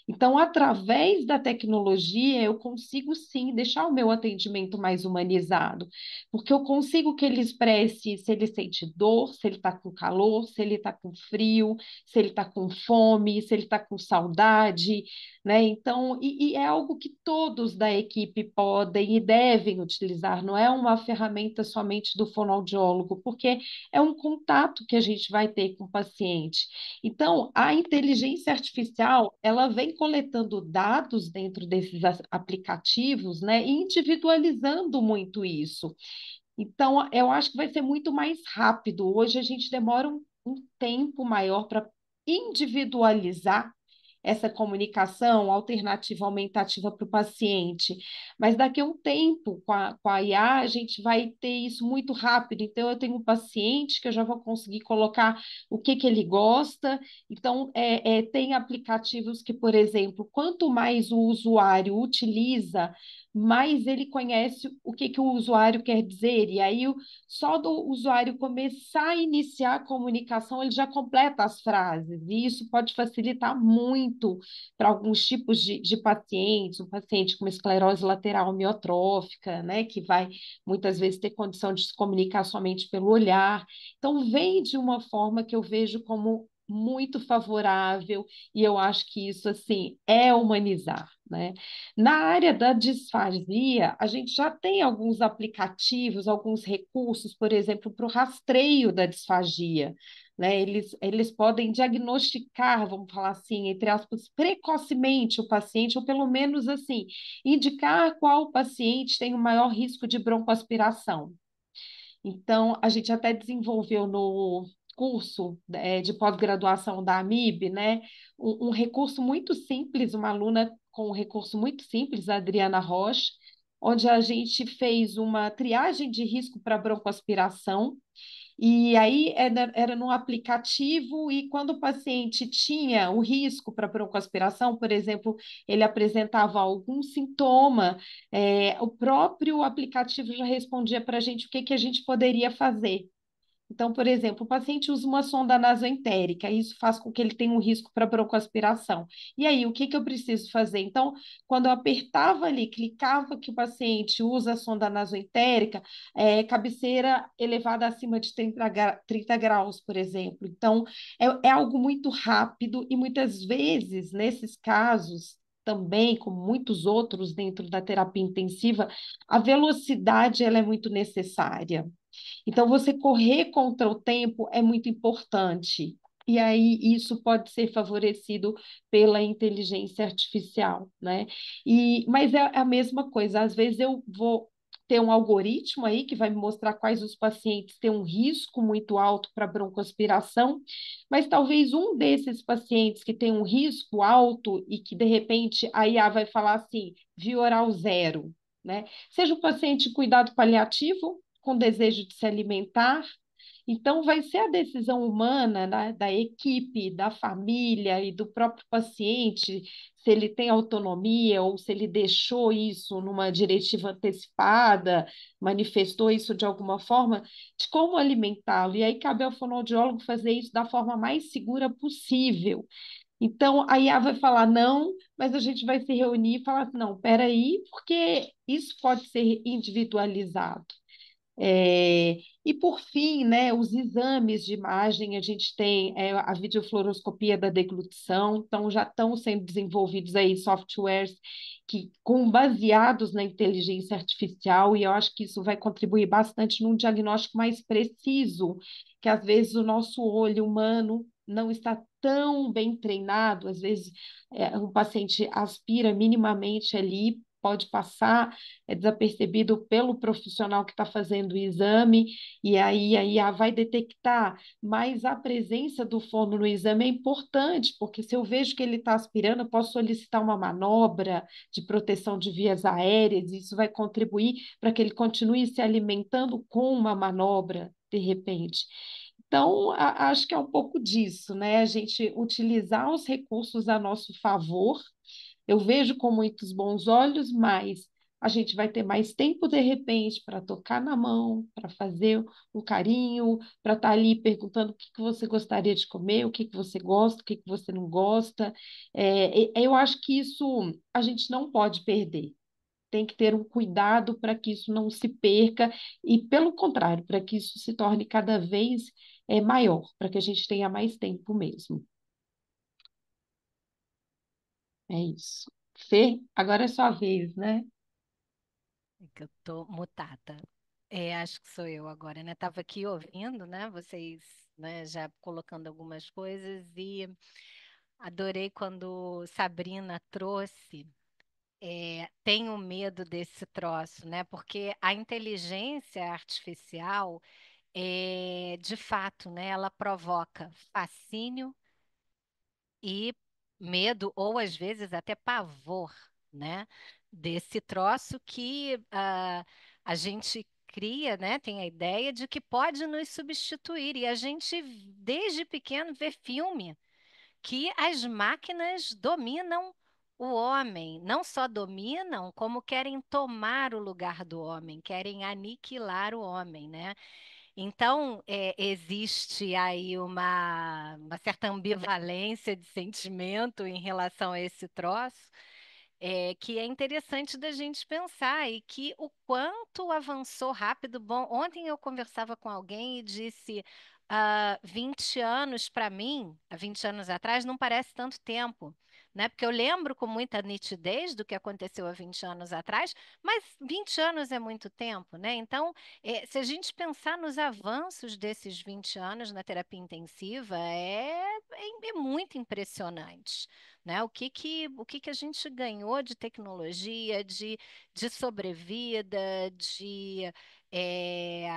F: Então, através da tecnologia, eu consigo sim deixar o meu atendimento mais humanizado, porque eu consigo que ele expresse se ele sente dor, se ele está com calor, se ele está com frio, se ele está com fome, se ele está com saudade, né? Então, é algo que todos da equipe podem e devem utilizar, não é uma ferramenta somente do fonoaudiólogo, porque é um contato que a gente vai ter com o paciente. Então, a inteligência artificial, ela vem coletando dados dentro desses aplicativos, né, e individualizando muito isso. Então, eu acho que vai ser muito mais rápido. Hoje a gente demora um tempo maior para individualizar essa comunicação alternativa aumentativa para o paciente. Mas daqui a um tempo, com a IA, a gente vai ter isso muito rápido. Então, eu tenho um paciente que eu já vou conseguir colocar o que ele gosta. Então, tem aplicativos que, por exemplo, quanto mais o usuário utiliza, mais ele conhece o que o usuário quer dizer. E aí, só do usuário começar a iniciar a comunicação, ele já completa as frases. E isso pode facilitar muito para alguns tipos de pacientes, um paciente com uma esclerose lateral amiotrófica, né, que vai muitas vezes ter condição de se comunicar somente pelo olhar. Então, vem de uma forma que eu vejo como muito favorável, e eu acho que isso, assim, é humanizar, né? Na área da disfasia, a gente já tem alguns aplicativos, alguns recursos, por exemplo, para o rastreio da disfagia, né? Eles podem diagnosticar, vamos falar assim, entre aspas, precocemente o paciente, ou pelo menos assim, indicar qual paciente tem o maior risco de broncoaspiração. Então, a gente até desenvolveu no curso de pós-graduação da AMIB, né, um recurso muito simples, uma aluna com um recurso muito simples, a Adriana Rocha, onde a gente fez uma triagem de risco para broncoaspiração, e aí era num aplicativo, e quando o paciente tinha o risco para broncoaspiração, por exemplo, ele apresentava algum sintoma, o próprio aplicativo já respondia para a gente o que a gente poderia fazer. Então, por exemplo, o paciente usa uma sonda nasoentérica, isso faz com que ele tenha um risco para broncoaspiração. E aí, o que eu preciso fazer? Então, quando eu apertava ali, clicava que o paciente usa a sonda nasoentérica, cabeceira elevada acima de 30 graus, por exemplo. Então, é algo muito rápido e muitas vezes, nesses casos, também, como muitos outros dentro da terapia intensiva, a velocidade ela é muito necessária. Então, você correr contra o tempo é muito importante. E aí, isso pode ser favorecido pela inteligência artificial, né? Mas é a mesma coisa. Às vezes, eu vou ter um algoritmo aí que vai me mostrar quais os pacientes têm um risco muito alto para broncoaspiração, mas talvez um desses pacientes que tem um risco alto e que, de repente, a IA vai falar assim, via oral zero, né? Seja o paciente cuidado paliativo, com desejo de se alimentar. Então, vai ser a decisão humana da equipe, da família e do próprio paciente, se ele tem autonomia ou se ele deixou isso numa diretiva antecipada, manifestou isso de alguma forma, de como alimentá-lo. E aí cabe ao fonoaudiólogo fazer isso da forma mais segura possível. Então, a IA vai falar não, mas a gente vai se reunir e falar assim, não, peraí, porque isso pode ser individualizado. É, e por fim, né, os exames de imagem, a gente tem a videofluoroscopia da deglutição, então já estão sendo desenvolvidos aí softwares baseados na inteligência artificial, e eu acho que isso vai contribuir bastante num diagnóstico mais preciso, que às vezes o nosso olho humano não está tão bem treinado, às vezes um paciente aspira minimamente ali, pode passar desapercebido pelo profissional que está fazendo o exame, e aí a IA vai detectar, mas a presença do fono no exame é importante, porque se eu vejo que ele está aspirando, eu posso solicitar uma manobra de proteção de vias aéreas, e isso vai contribuir para que ele continue se alimentando com uma manobra, de repente. Então, acho que é um pouco disso, né? A gente utilizar os recursos a nosso favor. Eu vejo com muitos bons olhos, mas a gente vai ter mais tempo de repente para tocar na mão, para fazer um carinho, para estar ali perguntando o que você gostaria de comer, o que você gosta, o que você não gosta. Eu acho que isso a gente não pode perder. Tem que ter um cuidado para que isso não se perca e, pelo contrário, para que isso se torne cada vez maior, para que a gente tenha mais tempo mesmo. É isso. Fê, agora é sua vez, né?
G: É que eu tô mutada. Acho que sou eu agora, né? Tava aqui ouvindo, né? Vocês, né, já colocando algumas coisas e adorei quando Sabrina trouxe. Tenho medo desse troço, né? Porque a inteligência artificial, de fato, né? Ela provoca fascínio e medo ou às vezes até pavor, né? Desse troço que a gente cria, né? Tem a ideia de que pode nos substituir. E a gente, desde pequeno, vê filme que as máquinas dominam o homem. Não só dominam, como querem tomar o lugar do homem, querem aniquilar o homem, né? Então, existe aí uma certa ambivalência de sentimento em relação a esse troço, que é interessante da gente pensar e que o quanto avançou rápido. Bom, ontem eu conversava com alguém e disse, 20 anos para mim, há 20 anos atrás, não parece tanto tempo. Né? Porque eu lembro com muita nitidez do que aconteceu há 20 anos atrás, mas 20 anos é muito tempo, né? Então, se a gente pensar nos avanços desses 20 anos na terapia intensiva, é muito impressionante, né? O que que a gente ganhou de tecnologia, de sobrevida, de é,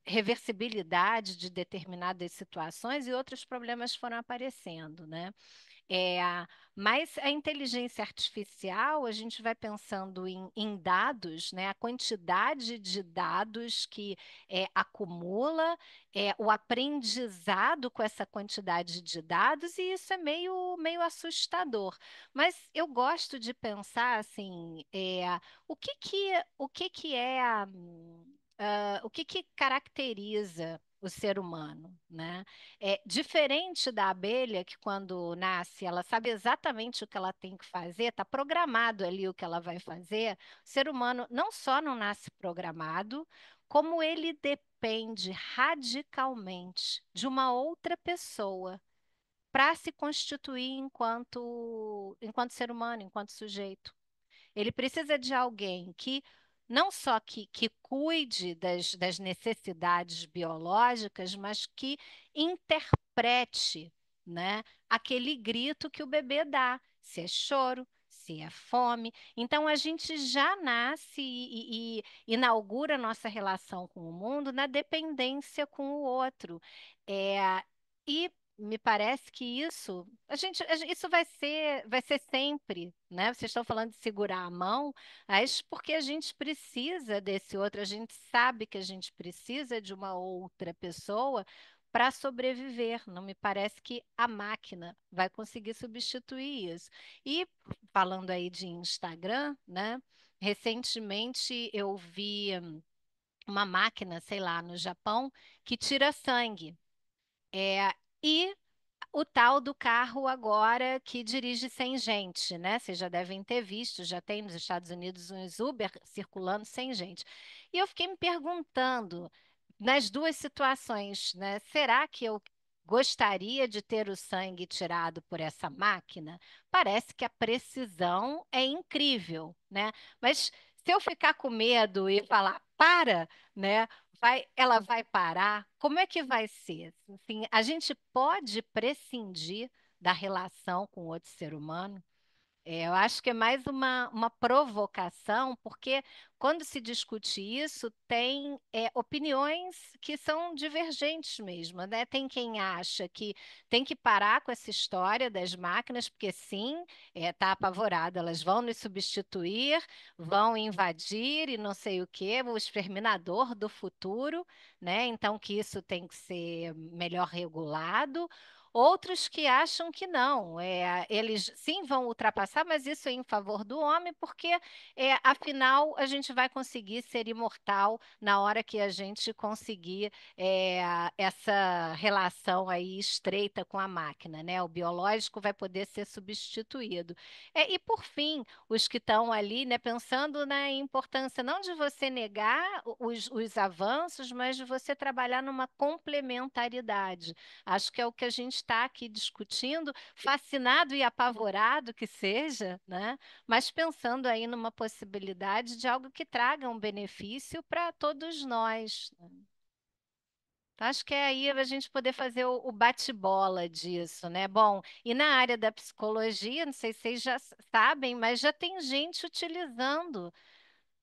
G: reversibilidade de determinadas situações e outros problemas foram aparecendo, né? É, mas a inteligência artificial, a gente vai pensando em dados, né? A quantidade de dados que acumula, o aprendizado com essa quantidade de dados, e isso é meio assustador. Mas eu gosto de pensar assim, o que que é o que que caracteriza o ser humano, né? É diferente da abelha, que quando nasce, ela sabe exatamente o que ela tem que fazer, está programado ali o que ela vai fazer. O ser humano não só não nasce programado, como ele depende radicalmente de uma outra pessoa para se constituir enquanto ser humano, enquanto sujeito. Ele precisa de alguém que não só que cuide das necessidades biológicas, mas que interprete, né, aquele grito que o bebê dá, se é choro, se é fome. Então a gente já nasce e inaugura nossa relação com o mundo na dependência com o outro. E me parece que isso vai ser sempre, né? Vocês estão falando de segurar a mão, mas porque a gente precisa desse outro, a gente sabe que a gente precisa de uma outra pessoa para sobreviver. Não me parece que a máquina vai conseguir substituir isso. E falando aí de Instagram, né? Recentemente eu vi uma máquina, sei lá, no Japão, que tira sangue. E o tal do carro agora que dirige sem gente, né? Vocês já devem ter visto, já tem nos Estados Unidos uns Uber circulando sem gente. E eu fiquei me perguntando, nas duas situações, né? Será que eu gostaria de ter o sangue tirado por essa máquina? Parece que a precisão é incrível, né? Mas se eu ficar com medo e falar, para, né? Ela vai parar? Como é que vai ser? Assim, a gente pode prescindir da relação com outro ser humano? Eu acho que é mais uma provocação, porque quando se discute isso, tem opiniões que são divergentes mesmo, né? Tem quem acha que tem que parar com essa história das máquinas, porque sim, está apavorado, elas vão nos substituir, vão invadir e não sei o quê, o exterminador do futuro, né? Então que isso tem que ser melhor regulado. Outros que acham que não, eles sim vão ultrapassar, mas isso é em favor do homem, porque afinal a gente vai conseguir ser imortal na hora que a gente conseguir essa relação aí estreita com a máquina, né? O biológico vai poder ser substituído. E por fim, os que estão ali, né, pensando na importância não de você negar os avanços, mas de você trabalhar numa complementaridade. Acho que é o que a gente está aqui discutindo, fascinado e apavorado que seja, né? Mas pensando aí numa possibilidade de algo que traga um benefício para todos nós. Então, acho que é aí a gente poder fazer o bate-bola disso, né? Bom, e na área da psicologia, não sei se vocês já sabem, mas já tem gente utilizando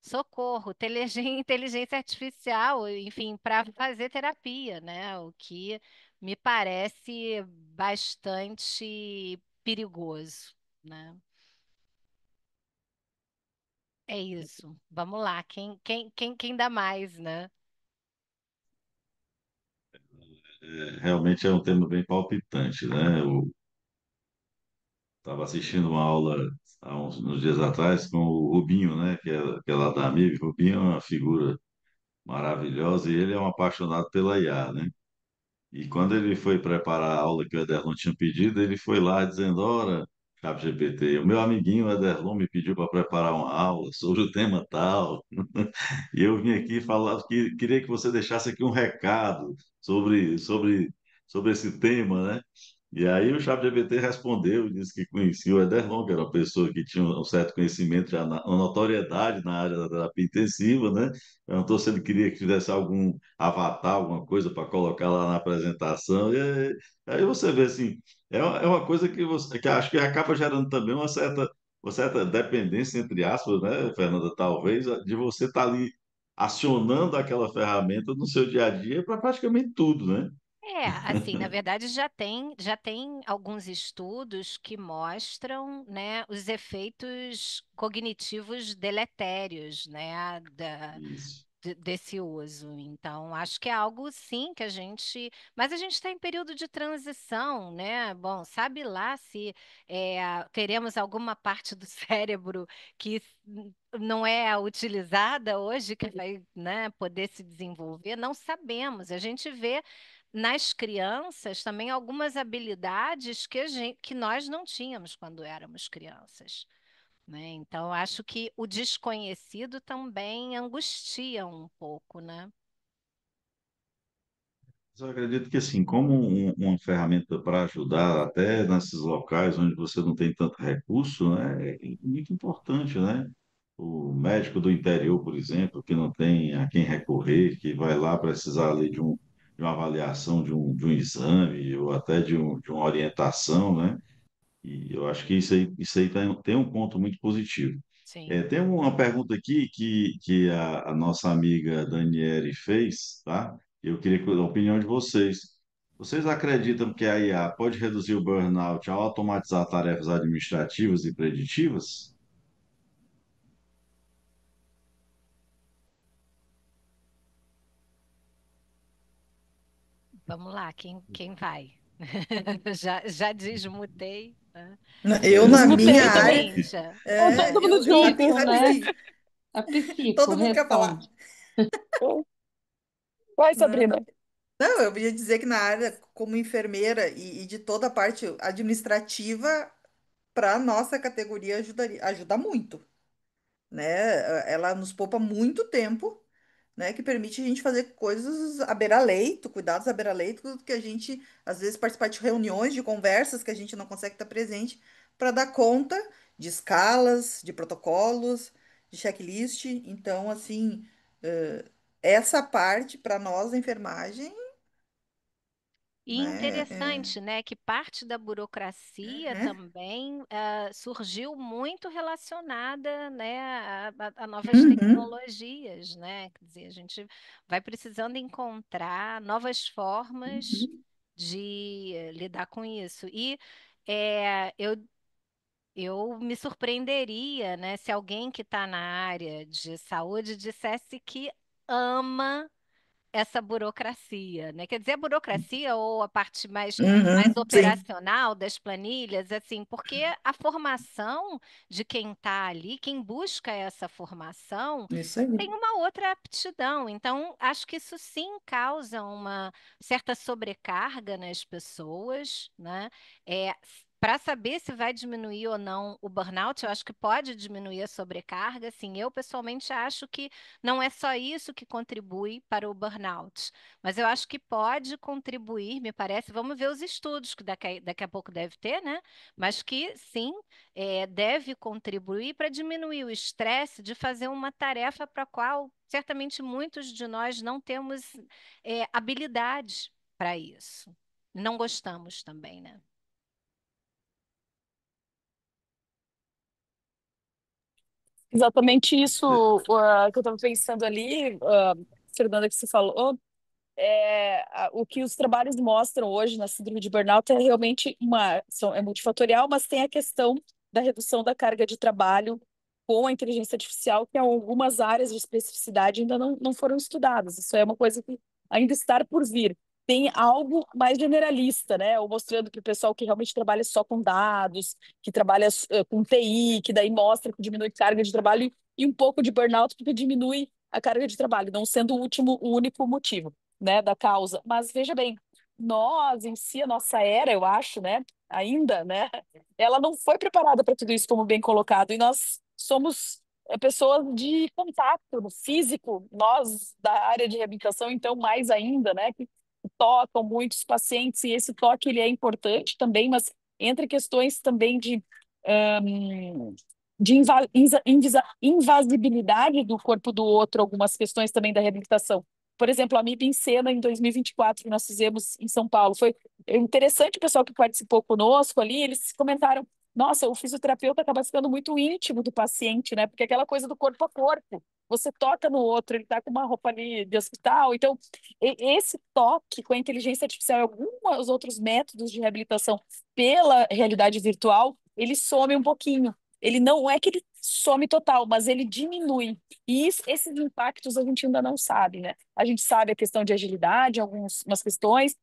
G: socorro, inteligência artificial, enfim, para fazer terapia, né? O que me parece bastante perigoso, né? É isso. Vamos lá. Quem dá mais, né?
B: Realmente é um tema bem palpitante, né? Eu estava assistindo uma aula uns dias atrás com o Rubinho, né? Que é lá da AMIB. O Rubinho é uma figura maravilhosa e ele é um apaixonado pela IA, né? E quando ele foi preparar a aula que o Ederlon tinha pedido, ele foi lá dizendo: Ora, ChatGPT, o meu amiguinho Ederlon me pediu para preparar uma aula sobre o tema tal. E eu vim aqui falar que queria que você deixasse aqui um recado sobre esse tema, né? E aí o ChatGPT respondeu e disse que conhecia o Ederlon, que era uma pessoa que tinha um certo conhecimento, já uma notoriedade na área da terapia intensiva, né? Perguntou se ele queria que fizesse algum avatar, alguma coisa para colocar lá na apresentação. Aí você vê assim, é uma coisa que acho que acaba gerando também uma certa dependência, entre aspas, né, Fernanda, talvez, de você estar ali acionando aquela ferramenta no seu dia a dia para praticamente tudo, né?
G: É, assim, na verdade já tem alguns estudos que mostram, né, os efeitos cognitivos deletérios, né,
B: Isso.
G: desse uso. Então, acho que é algo sim que mas a gente está em período de transição, né? Bom, sabe lá se teremos alguma parte do cérebro que não é utilizada hoje, que vai, né, poder se desenvolver, não sabemos. A gente vê nas crianças também algumas habilidades que nós não tínhamos quando éramos crianças, né? Então, acho que o desconhecido também angustia um pouco, né?
B: Mas eu acredito que, assim, como uma ferramenta para ajudar até nesses locais onde você não tem tanto recurso, né, é muito importante, né? O médico do interior, por exemplo, que não tem a quem recorrer, que vai lá precisar ali de uma avaliação, de um exame ou até de uma orientação, né? E eu acho que isso aí tem um ponto muito positivo.
G: Sim.
B: Tem uma pergunta aqui que a nossa amiga Daniele fez, tá? Eu queria a opinião de vocês. Vocês acreditam que a IA pode reduzir o burnout ao automatizar tarefas administrativas e preditivas?
G: Vamos lá, quem vai? Já desmutei, né?
E: Eu,
B: É,
E: na minha
D: Desmutei
E: área,
D: também.
B: realmente.
D: Oh, todo mundo
E: eu já fiz
F: Psico, né?
E: rapidinho.
F: A psico,
E: Todo mundo quer falar.
F: responde.
D: junto. Vai,
E: Né?
D: Sabrina.
E: Não, eu ia dizer que na área como enfermeira e de toda a parte administrativa, para nossa categoria ajuda muito, né? Ela nos poupa muito tempo, né? Que permite a gente fazer coisas à beira-leito, cuidados à beira-leito, que a gente, às vezes, participar de reuniões, de conversas que a gente não consegue estar presente, para dar conta de escalas, de protocolos, de checklist. Então, assim, essa parte, para nós da enfermagem,
G: E
E: né?
G: interessante, né, que parte da burocracia
E: É,
G: também surgiu muito relacionada, né, a novas
E: uhum,
G: tecnologias, né? Quer dizer, a gente vai precisando encontrar novas formas
E: uhum,
G: de lidar com isso. E eh, eu, eu me surpreenderia, né, se alguém que está na área de saúde dissesse que ama essa burocracia, né? Quer dizer, a burocracia ou a parte mais
E: uhum, sim,
G: operacional das planilhas, assim, porque a formação de quem está ali, quem busca essa formação,
E: isso aí.
G: tem uma outra aptidão. Então, acho que isso sim causa uma certa sobrecarga nas pessoas, né? Para saber se vai diminuir ou não o burnout, eu acho que pode diminuir a sobrecarga. Sim, eu pessoalmente acho que não é só isso que contribui para o burnout, mas eu acho que pode contribuir, me parece. Vamos ver os estudos que daqui a pouco deve ter, né? Mas que sim, deve contribuir para diminuir o estresse de fazer uma tarefa para a qual certamente muitos de nós não temos habilidade para isso. Não gostamos também, né?
D: Exatamente isso que eu estava pensando ali, Fernanda, que você falou. o que os trabalhos mostram hoje na síndrome de burnout é realmente é multifatorial, mas tem a questão da redução da carga de trabalho com a inteligência artificial, que algumas áreas de especificidade ainda não foram estudadas. Isso é uma coisa que ainda está por vir. Tem algo mais generalista, né? Ou mostrando que o pessoal que realmente trabalha só com dados, que trabalha com TI, que daí mostra que diminui carga de trabalho e um pouco de burnout, porque diminui a carga de trabalho, não sendo o único motivo, né, da causa. Mas veja bem, nós em si, a nossa era, eu acho, né, ainda, né, ela não foi preparada para tudo isso, como bem colocado, e nós somos pessoas de contato no físico, nós da área de reabilitação, então mais ainda, né, que tocam muitos pacientes, e esse toque ele é importante também, mas entre questões também hum, de invasibilidade do corpo do outro, algumas questões também da reabilitação. Por exemplo, a MIB em Cena, em 2024, que nós fizemos em São Paulo. Foi interessante o pessoal que participou conosco ali, eles comentaram, nossa, o fisioterapeuta acaba ficando muito íntimo do paciente, né? Porque é aquela coisa do corpo a corpo. Você toca no outro, ele está com uma roupa ali de hospital. Então, esse toque com a inteligência artificial e alguns outros métodos de reabilitação pela realidade virtual, ele some um pouquinho. Ele não é que ele some total, mas ele diminui. E esses impactos a gente ainda não sabe, né? A gente sabe a questão de agilidade, algumas questões,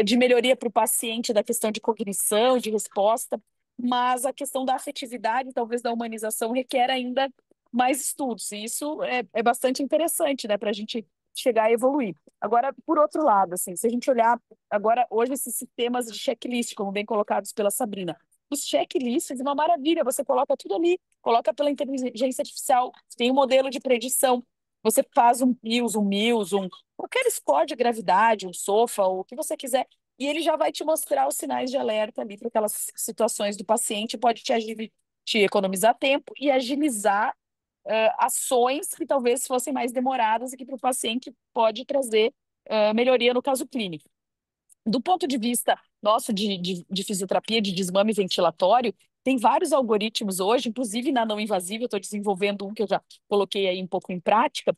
D: de melhoria para o paciente da questão de cognição, de resposta, mas a questão da afetividade, talvez da humanização, requer ainda mais estudos. E isso é bastante interessante, né, para a gente chegar a evoluir. Agora, por outro lado, assim, se a gente olhar agora, hoje, esses sistemas de checklist, como bem colocados pela Sabrina, os checklists, é uma maravilha, você coloca tudo ali, coloca pela inteligência artificial, tem um modelo de predição, você faz um PIOS, um MIOS, qualquer score de gravidade, um SOFA, ou o que você quiser, e ele já vai te mostrar os sinais de alerta ali para aquelas situações do paciente, pode te economizar tempo e agilizar ações que talvez fossem mais demoradas e que para o paciente pode trazer melhoria no caso clínico. Do ponto de vista nosso de fisioterapia, de desmame ventilatório, tem vários algoritmos hoje, inclusive na não invasiva, eu estou desenvolvendo um que eu já coloquei aí um pouco em prática,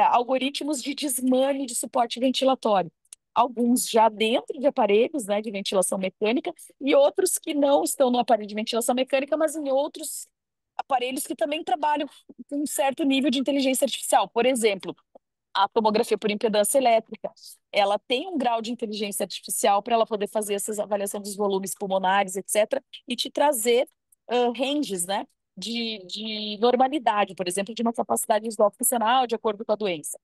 D: algoritmos de desmame de suporte ventilatório. Alguns já dentro de aparelhos, né, de ventilação mecânica, e outros que não estão no aparelho de ventilação mecânica, mas em outros aparelhos que também trabalham com um certo nível de inteligência artificial. Por exemplo, a tomografia por impedância elétrica, ela tem um grau de inteligência artificial para ela poder fazer essas avaliação dos volumes pulmonares, etc., e te trazer ranges, né, de normalidade, por exemplo, de uma capacidade visual funcional de acordo com a doença.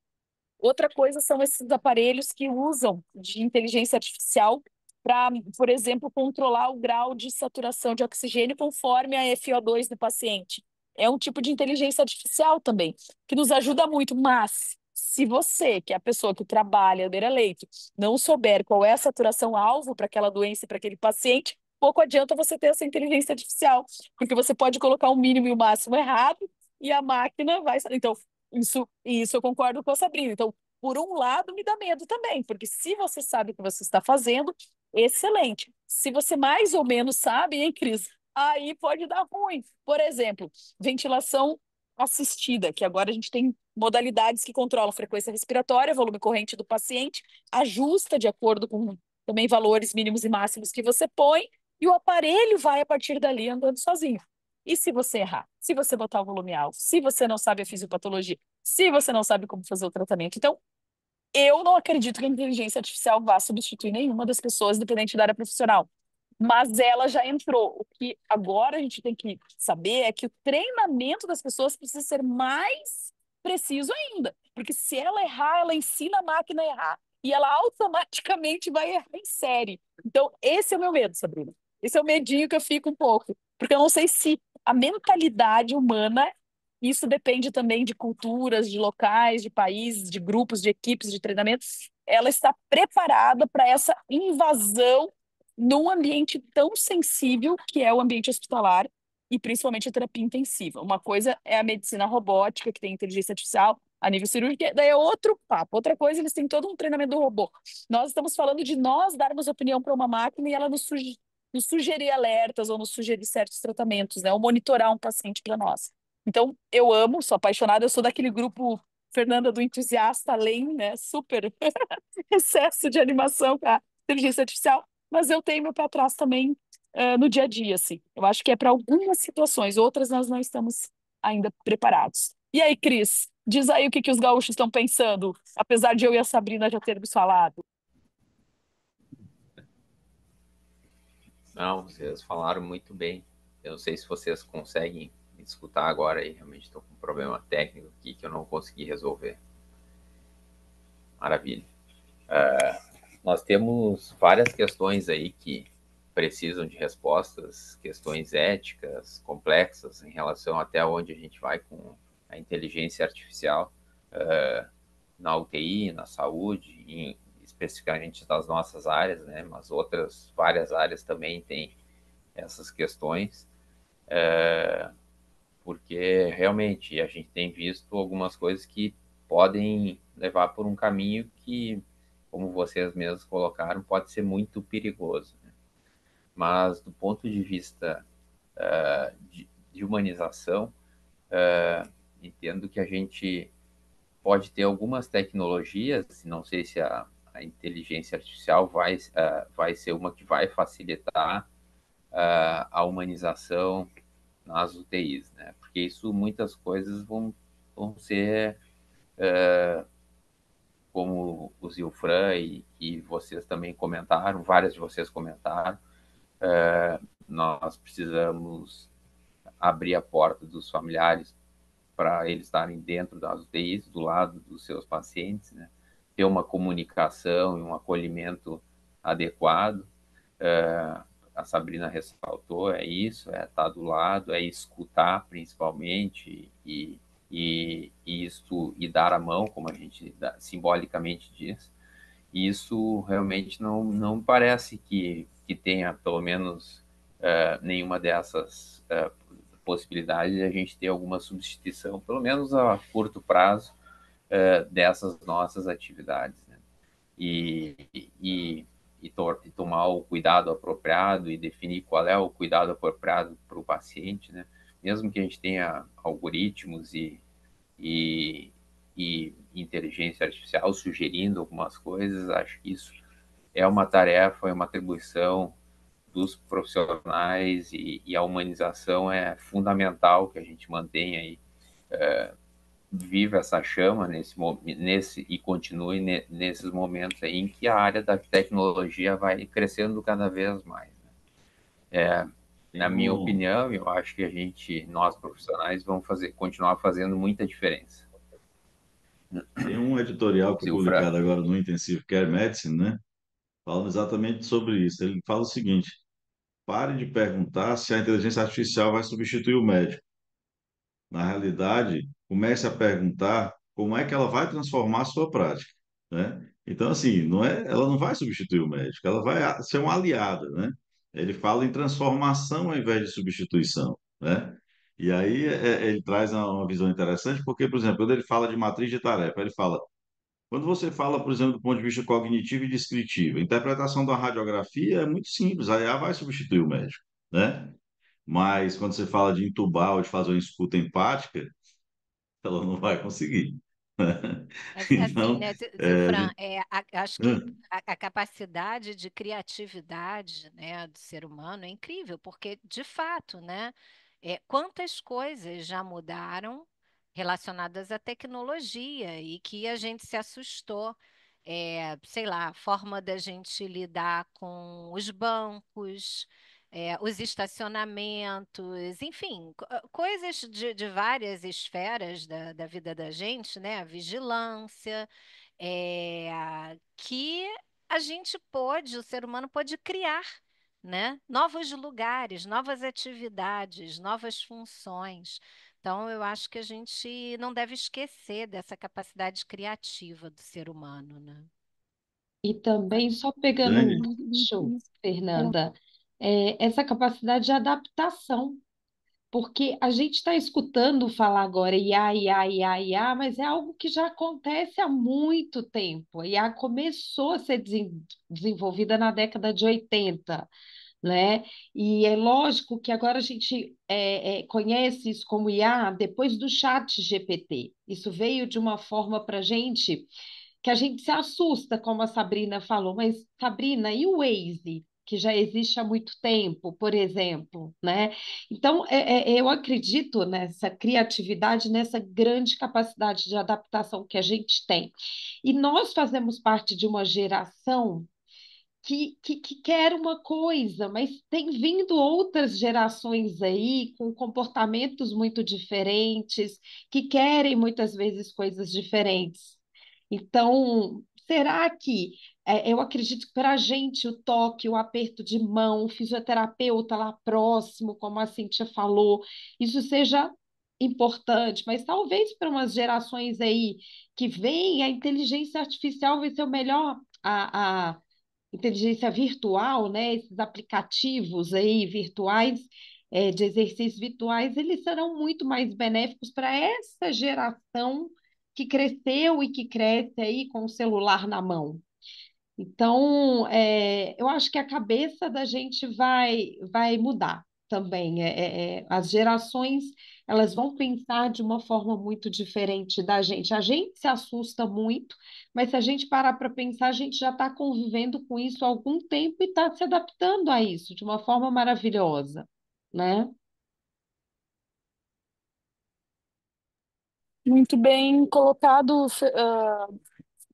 D: Outra coisa são esses aparelhos que usam de inteligência artificial para, por exemplo, controlar o grau de saturação de oxigênio conforme a FO2 do paciente. É um tipo de inteligência artificial também, que nos ajuda muito, mas se você, que é a pessoa que trabalha à beira-leito, não souber qual é a saturação alvo para aquela doença e para aquele paciente, pouco adianta você ter essa inteligência artificial, porque você pode colocar o mínimo e o máximo errado e a máquina vai. Então, isso eu concordo com a Sabrina. Então, por um lado, me dá medo também, porque se você sabe o que você está fazendo, excelente. Se você mais ou menos sabe, hein, Cris? Aí pode dar ruim. Por exemplo, ventilação assistida, que agora a gente tem modalidades que controlam frequência respiratória, volume corrente do paciente, ajusta de acordo com também valores mínimos e máximos que você põe, e o aparelho vai a partir dali andando sozinho. E se você errar? Se você botar o volume alto? Se você não sabe a fisiopatologia? Se você não sabe como fazer o tratamento? Então, eu não acredito que a inteligência artificial vá substituir nenhuma das pessoas, independente da área profissional. Mas ela já entrou. O que agora a gente tem que saber é que o treinamento das pessoas precisa ser mais preciso ainda. Porque se ela errar, ela ensina a máquina a errar. E ela automaticamente vai errar em série. Então, esse é o meu medo, Sabrina. Esse é o medinho que eu fico um pouco. Porque eu não sei se a mentalidade humana, isso depende também de culturas, de locais, de países, de grupos, de equipes, de treinamentos, ela está preparada para essa invasão num ambiente tão sensível que é o ambiente hospitalar e principalmente a terapia intensiva. Uma coisa é a medicina robótica, que tem inteligência artificial a nível cirúrgico, daí é outro papo. Outra coisa, eles têm todo um treinamento do robô. Nós estamos falando de nós darmos opinião para uma máquina e ela nos sugerir alertas ou nos sugerir certos tratamentos, né? Ou monitorar um paciente para nós. Então, eu amo, sou apaixonada, eu sou daquele grupo Fernanda do entusiasta além, né? Super excesso de animação com a inteligência artificial, mas eu tenho meu pé atrás também no dia a dia, assim. Eu acho que é para algumas situações, outras nós não estamos ainda preparados. E aí, Cris, diz aí o que que os gaúchos estão pensando, apesar de eu e a Sabrina já termos falado.
C: Não, vocês falaram muito bem. Eu não sei se vocês conseguem me escutar agora aí. Realmente estou com um problema técnico aqui que eu não consegui resolver. Maravilha. Nós temos várias questões aí que precisam de respostas, questões éticas complexas em relação até onde a gente vai com a inteligência artificial na UTI, na saúde, especificamente das nossas áreas, né? Mas outras várias áreas também têm essas questões, porque realmente a gente tem visto algumas coisas que podem levar por um caminho que, como vocês mesmos colocaram, pode ser muito perigoso, né? Mas do ponto de vista de humanização, entendo que a gente pode ter algumas tecnologias, não sei se a inteligência artificial vai ser uma que vai facilitar a humanização nas UTIs, né? Porque isso, muitas coisas vão ser, como o Zilfran e vocês também comentaram, várias de vocês comentaram, nós precisamos abrir a porta dos familiares para eles estarem dentro das UTIs, do lado dos seus pacientes, né? Ter uma comunicação e um acolhimento adequado. A Sabrina ressaltou, é isso, é estar do lado, é escutar principalmente e dar a mão, como a gente simbolicamente diz. E isso realmente não parece que tenha, pelo menos, nenhuma dessas possibilidades de a gente ter alguma substituição, pelo menos a curto prazo, dessas nossas atividades, né? E tomar o cuidado apropriado e definir qual é o cuidado apropriado para o paciente, né? Mesmo que a gente tenha algoritmos e inteligência artificial sugerindo algumas coisas, acho que isso é uma tarefa, é uma atribuição dos profissionais e a humanização é fundamental que a gente mantenha aí viva essa chama nesse e continue nesses momentos aí em que a área da tecnologia vai crescendo cada vez mais, né? Na minha opinião, eu acho que nós profissionais, vamos continuar fazendo muita diferença.
B: Tem um editorial que é
C: Zilfran.
B: publicado agora no Intensive Care Medicine, né? Falando exatamente sobre isso. Ele fala o seguinte: pare de perguntar se a inteligência artificial vai substituir o médico. Na realidade, comece a perguntar como é que ela vai transformar a sua prática, né? Então, assim, ela não vai substituir o médico, ela vai ser uma aliada, né? Ele fala em transformação ao invés de substituição, né? E aí ele traz uma visão interessante, porque, por exemplo, quando ele fala de matriz de tarefa, ele fala, quando você fala, por exemplo, do ponto de vista cognitivo e descritivo, a interpretação da radiografia é muito simples, a IA vai substituir o médico, né? Mas quando você fala de entubar ou de fazer uma escuta empática, ela não vai conseguir.
G: Assim,
B: Então,
G: né,
B: é,
G: Zilfran, acho que a capacidade de criatividade, né, do ser humano é incrível, porque, de fato, né, quantas coisas já mudaram relacionadas à tecnologia e que a gente se assustou. Sei lá, a forma da gente lidar com os bancos, os estacionamentos, enfim, coisas de várias esferas da vida da gente, né? A vigilância, que a gente pode, o ser humano pode criar, né? Novos lugares, novas atividades, novas funções. Então, eu acho que a gente não deve esquecer dessa capacidade criativa do ser humano, né?
F: E também, só pegando um
B: Dani,
F: gancho, Fernanda, essa capacidade de adaptação, porque a gente está escutando falar agora IA, IA, IA, IA, mas é algo que já acontece há muito tempo. A IA começou a ser desenvolvida na década de 80, né? E é lógico que agora a gente conhece isso como IA depois do chat GPT. Isso veio de uma forma para a gente que a gente se assusta, como a Sabrina falou, mas Sabrina, e o Waze? Que já existe há muito tempo, por exemplo, né? Então, eu acredito nessa criatividade, nessa grande capacidade de adaptação que a gente tem. E nós fazemos parte de uma geração que quer uma coisa, mas tem vindo outras gerações aí com comportamentos muito diferentes, que querem muitas vezes coisas diferentes. Então, será que eu acredito que para a gente o toque, o aperto de mão, o fisioterapeuta lá próximo, como a Cíntia falou, isso seja importante, mas talvez para umas gerações aí que vêm, a inteligência artificial vai ser o melhor, a inteligência virtual, né? Esses aplicativos aí virtuais, de exercícios virtuais, eles serão muito mais benéficos para essa geração que cresceu e que cresce aí com o celular na mão. Então, eu acho que a cabeça da gente vai mudar também. As gerações elas vão pensar de uma forma muito diferente da gente. A gente se assusta muito, mas se a gente parar para pensar, a gente já está convivendo com isso há algum tempo e está se adaptando a isso de uma forma maravilhosa, né?
D: Muito bem colocado,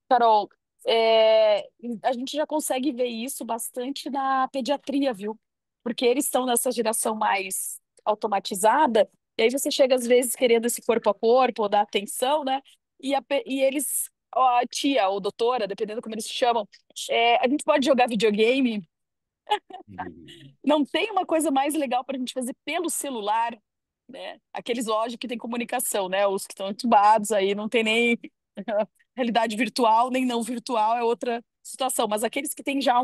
D: Carol. É, a gente já consegue ver isso bastante na pediatria, viu? Porque eles estão nessa geração mais automatizada, e aí você chega às vezes querendo esse corpo a corpo, ou dar atenção, né? E eles, ó, a tia ou doutora, dependendo como eles se chamam, a gente pode jogar videogame. Não tem uma coisa mais legal para a gente fazer pelo celular, né? Aqueles, lógico, que tem comunicação, né? Os que estão entubados aí não tem nem realidade virtual, nem não virtual, é outra situação. Mas aqueles que têm já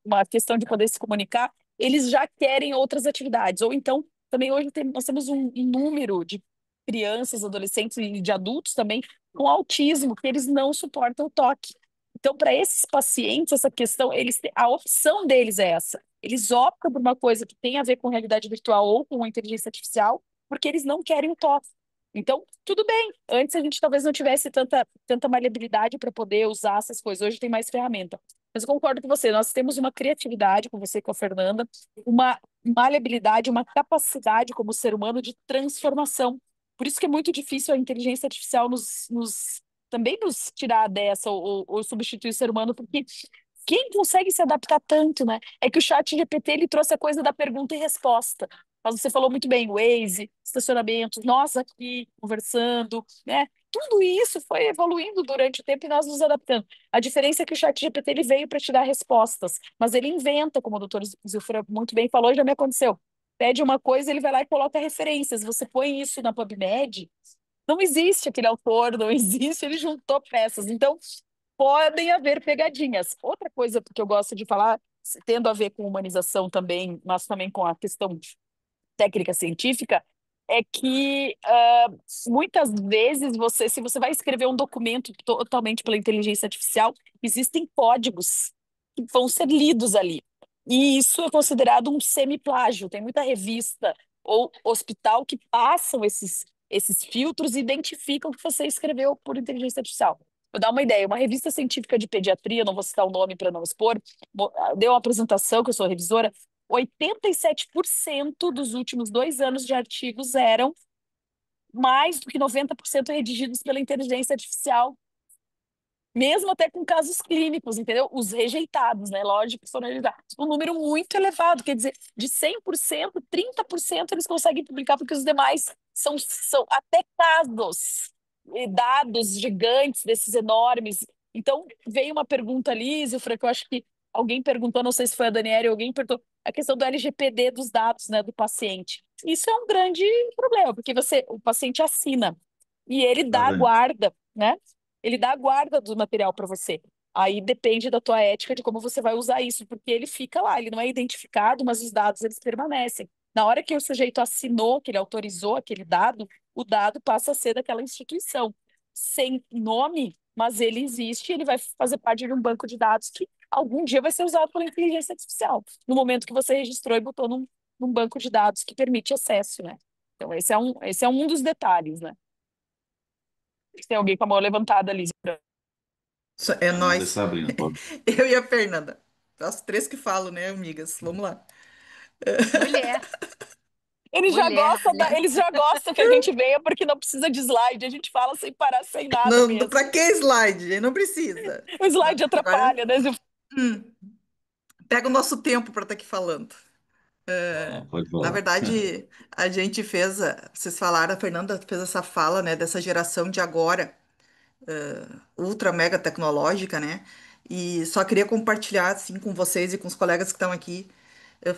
D: uma questão de poder se comunicar, eles já querem outras atividades. Ou então, também hoje nós temos um número de crianças, adolescentes e de adultos também com autismo, que eles não suportam o toque. Então, para esses pacientes, essa questão, a opção deles é essa. Eles optam por uma coisa que tem a ver com realidade virtual ou com inteligência artificial, porque eles não querem o toque. Então, tudo bem. Antes a gente talvez não tivesse tanta maleabilidade para poder usar essas coisas. Hoje tem mais ferramenta. Mas eu concordo com você. Nós temos uma criatividade, com você e com a Fernanda, uma maleabilidade, uma capacidade como ser humano de transformação. Por isso que é muito difícil a inteligência artificial também nos tirar dessa ou substituir o ser humano, porque quem consegue se adaptar tanto, né? É que o chat GPT ele trouxe a coisa da pergunta e resposta. Mas você falou muito bem, Waze, estacionamentos, nós aqui conversando, né? Tudo isso foi evoluindo durante o tempo e nós nos adaptando. A diferença é que o chat GPT ele veio para te dar respostas, mas ele inventa, como o doutor Zilfra muito bem falou, já me aconteceu. Pede uma coisa, ele vai lá e coloca referências. Você põe isso na PubMed, não existe aquele autor, não existe, ele juntou peças. Então, podem haver pegadinhas. Outra coisa que eu gosto de falar, tendo a ver com humanização também, mas também com a questão técnica científica, é que muitas vezes se você vai escrever um documento totalmente pela inteligência artificial, existem códigos que vão ser lidos ali. E isso é considerado um semiplágio. Tem muita revista ou hospital que passam esses filtros e identificam que você escreveu por inteligência artificial. Vou dar uma ideia. Uma revista científica de pediatria, não vou citar o nome para não expor, deu uma apresentação, que eu sou revisora, 87% dos últimos 2 anos de artigos eram mais do que 90% redigidos pela inteligência artificial, mesmo até com casos clínicos, entendeu? Os rejeitados, né? Lógico que foram rejeitados. Um número muito elevado, quer dizer, de 100%, 30% eles conseguem publicar, porque os demais são até casos, e dados gigantes desses enormes. Então, veio uma pergunta ali, Zilfra, que eu acho que alguém perguntou, não sei se foi a Daniela, alguém perguntou, a questão do LGPD dos dados, né, do paciente. Isso é um grande problema, porque o paciente assina e ele
B: Tá
D: dá a
B: vendo?
D: guarda, né? Ele dá a guarda do material para você. Aí depende da tua ética de como você vai usar isso, porque ele fica lá, ele não é identificado, mas os dados eles permanecem. Na hora que o sujeito assinou, que ele autorizou aquele dado, o dado passa a ser daquela instituição, sem nome, mas ele existe, ele vai fazer parte de um banco de dados que algum dia vai ser usado pela inteligência artificial, no momento que você registrou e botou num banco de dados que permite acesso, né? Então, esse é um dos detalhes, né? Tem alguém com a mão levantada ali.
E: É
B: Fernanda e
E: nós.
B: Sabrina, pode.
E: Eu e a Fernanda. As três que falam, né, amigas? Vamos lá.
G: Mulher, mulher.
D: Eles já gostam que a gente venha porque não precisa de slide, a gente fala sem parar, sem nada
E: Não,
D: mesmo.
E: pra que slide? Não precisa.
D: O slide
E: Agora,
D: atrapalha, né?
E: hum, pega o nosso tempo para estar aqui falando.
B: Pode
E: Na
B: falar.
E: verdade, a gente fez, vocês falaram, a Fernanda fez essa fala, né, dessa geração de agora, ultra mega tecnológica, né? E só queria compartilhar, assim, com vocês e com os colegas que estão aqui.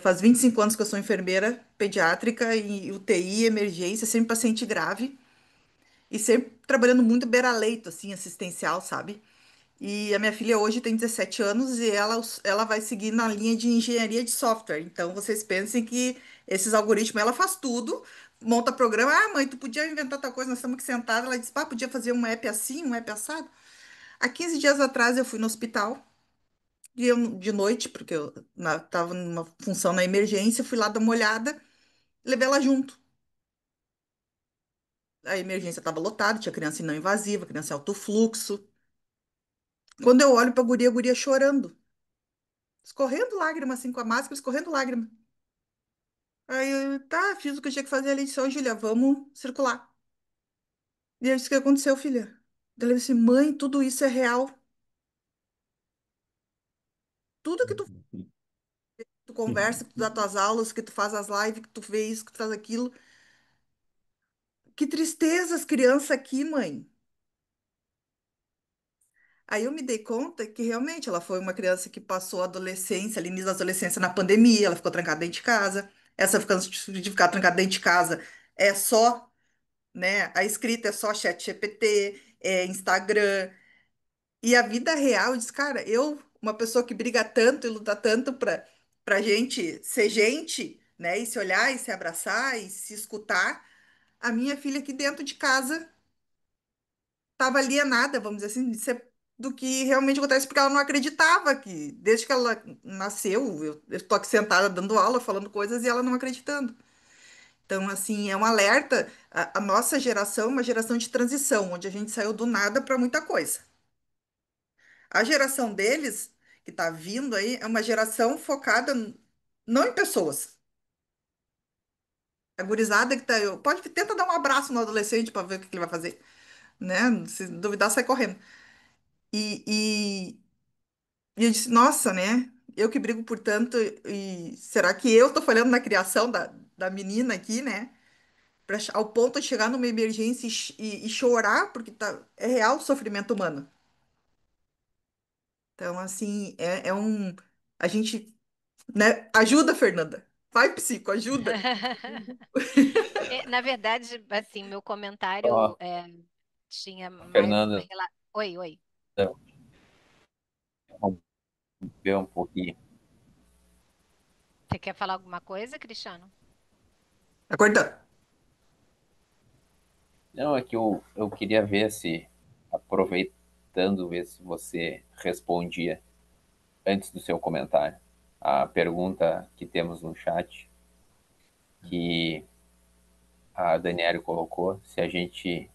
E: Faz 25 anos que eu sou enfermeira pediátrica e UTI, emergência, sempre paciente grave e sempre trabalhando muito beira-leito, assim, assistencial, sabe? E a minha filha hoje tem 17 anos e ela vai seguir na linha de engenharia de software. Então, vocês pensem que esses algoritmos, ela faz tudo, monta programa. Ah, mãe, tu podia inventar tal coisa, nós estamos aqui sentados. Ela disse, pá, podia fazer um app assim, um app assado. Há 15 dias atrás eu fui no hospital, de noite, porque eu estava numa função na emergência, fui lá dar uma olhada, levei ela junto. A emergência estava lotada, tinha criança não invasiva, criança em alto fluxo. Quando eu olho para a guria chorando, escorrendo lágrima, assim, com a máscara, escorrendo lágrima. Aí eu, tá, fiz o que eu tinha que fazer ali, disse, ô, Júlia, vamos circular. E eu disse, o que aconteceu, filha? Ela disse, mãe, tudo isso é real. Tudo que tu conversa, que tu dá tuas aulas, que tu faz as lives, que tu vê isso, que tu faz aquilo. Que tristeza as crianças aqui, mãe. Aí eu me dei conta que realmente ela foi uma criança que passou a adolescência, ali início da adolescência na pandemia, ela ficou trancada dentro de casa. Essa ficando de ficar trancada dentro de casa é só, né? A escrita é só chat GPT, é Instagram. E a vida real, diz, cara, eu, uma pessoa que briga tanto e luta tanto pra gente ser gente, né? E se olhar e se abraçar e se escutar, a minha filha aqui dentro de casa estava alienada, vamos dizer assim, do que realmente acontece, porque ela não acreditava que, desde que ela nasceu, eu estou aqui sentada dando aula, falando coisas e ela não acreditando. Então, assim, é um alerta. A nossa geração é uma geração de transição, onde a gente saiu do nada para muita coisa. A geração deles, que está vindo aí, é uma geração focada não em pessoas. A gurizada que tá. Pode tenta dar um abraço no adolescente para ver o que ele vai fazer, né? Se duvidar, sai correndo. E, e, e eu disse, nossa, né? Eu que brigo por tanto, e será que eu estou falhando na criação da menina aqui, né? Ao ponto de chegar numa emergência e chorar, porque é real o sofrimento humano. Então, assim, é um. A gente, né? Ajuda, Fernanda. Vai, psico, ajuda.
G: Na verdade, assim, meu comentário
C: Ó,
G: tinha mais.
C: Fernanda,
G: Oi, oi.
C: vamos ver um pouquinho.
G: Você quer falar alguma coisa, Cristiano?
E: Acordando.
C: Não, é que eu queria ver se, aproveitando, ver se você respondia antes do seu comentário. A pergunta que temos no chat, que a Daniela colocou, se a gente,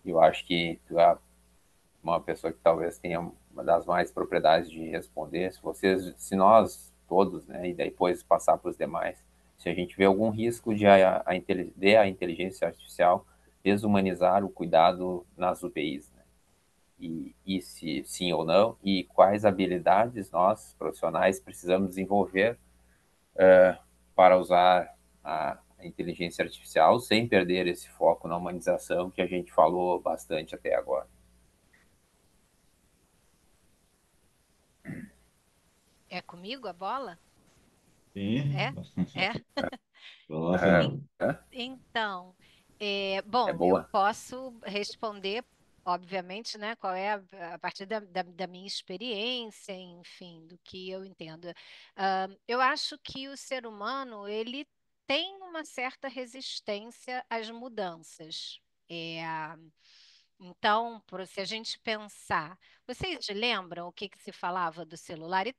C: eu acho que tu é uma pessoa que talvez tenha uma das mais propriedades de responder, se nós todos, né, e depois passar para os demais, se a gente vê algum risco de a inteligência artificial desumanizar o cuidado nas UTIs, né? E se sim ou não, e quais habilidades nós, profissionais, precisamos desenvolver para usar a inteligência artificial sem perder esse foco na humanização que a gente falou bastante até agora.
G: É comigo a bola?
B: Sim,
G: É? É?
B: vai lá,
C: É,
B: Fernando.
G: Então,
C: é
G: bom, eu
C: boa.
G: posso responder, obviamente, né, qual é a partir da minha experiência, enfim, do que eu entendo. Eu acho que o ser humano, ele tem uma certa resistência às mudanças. É, Então, se a gente pensar, vocês lembram o que que se falava do celular? E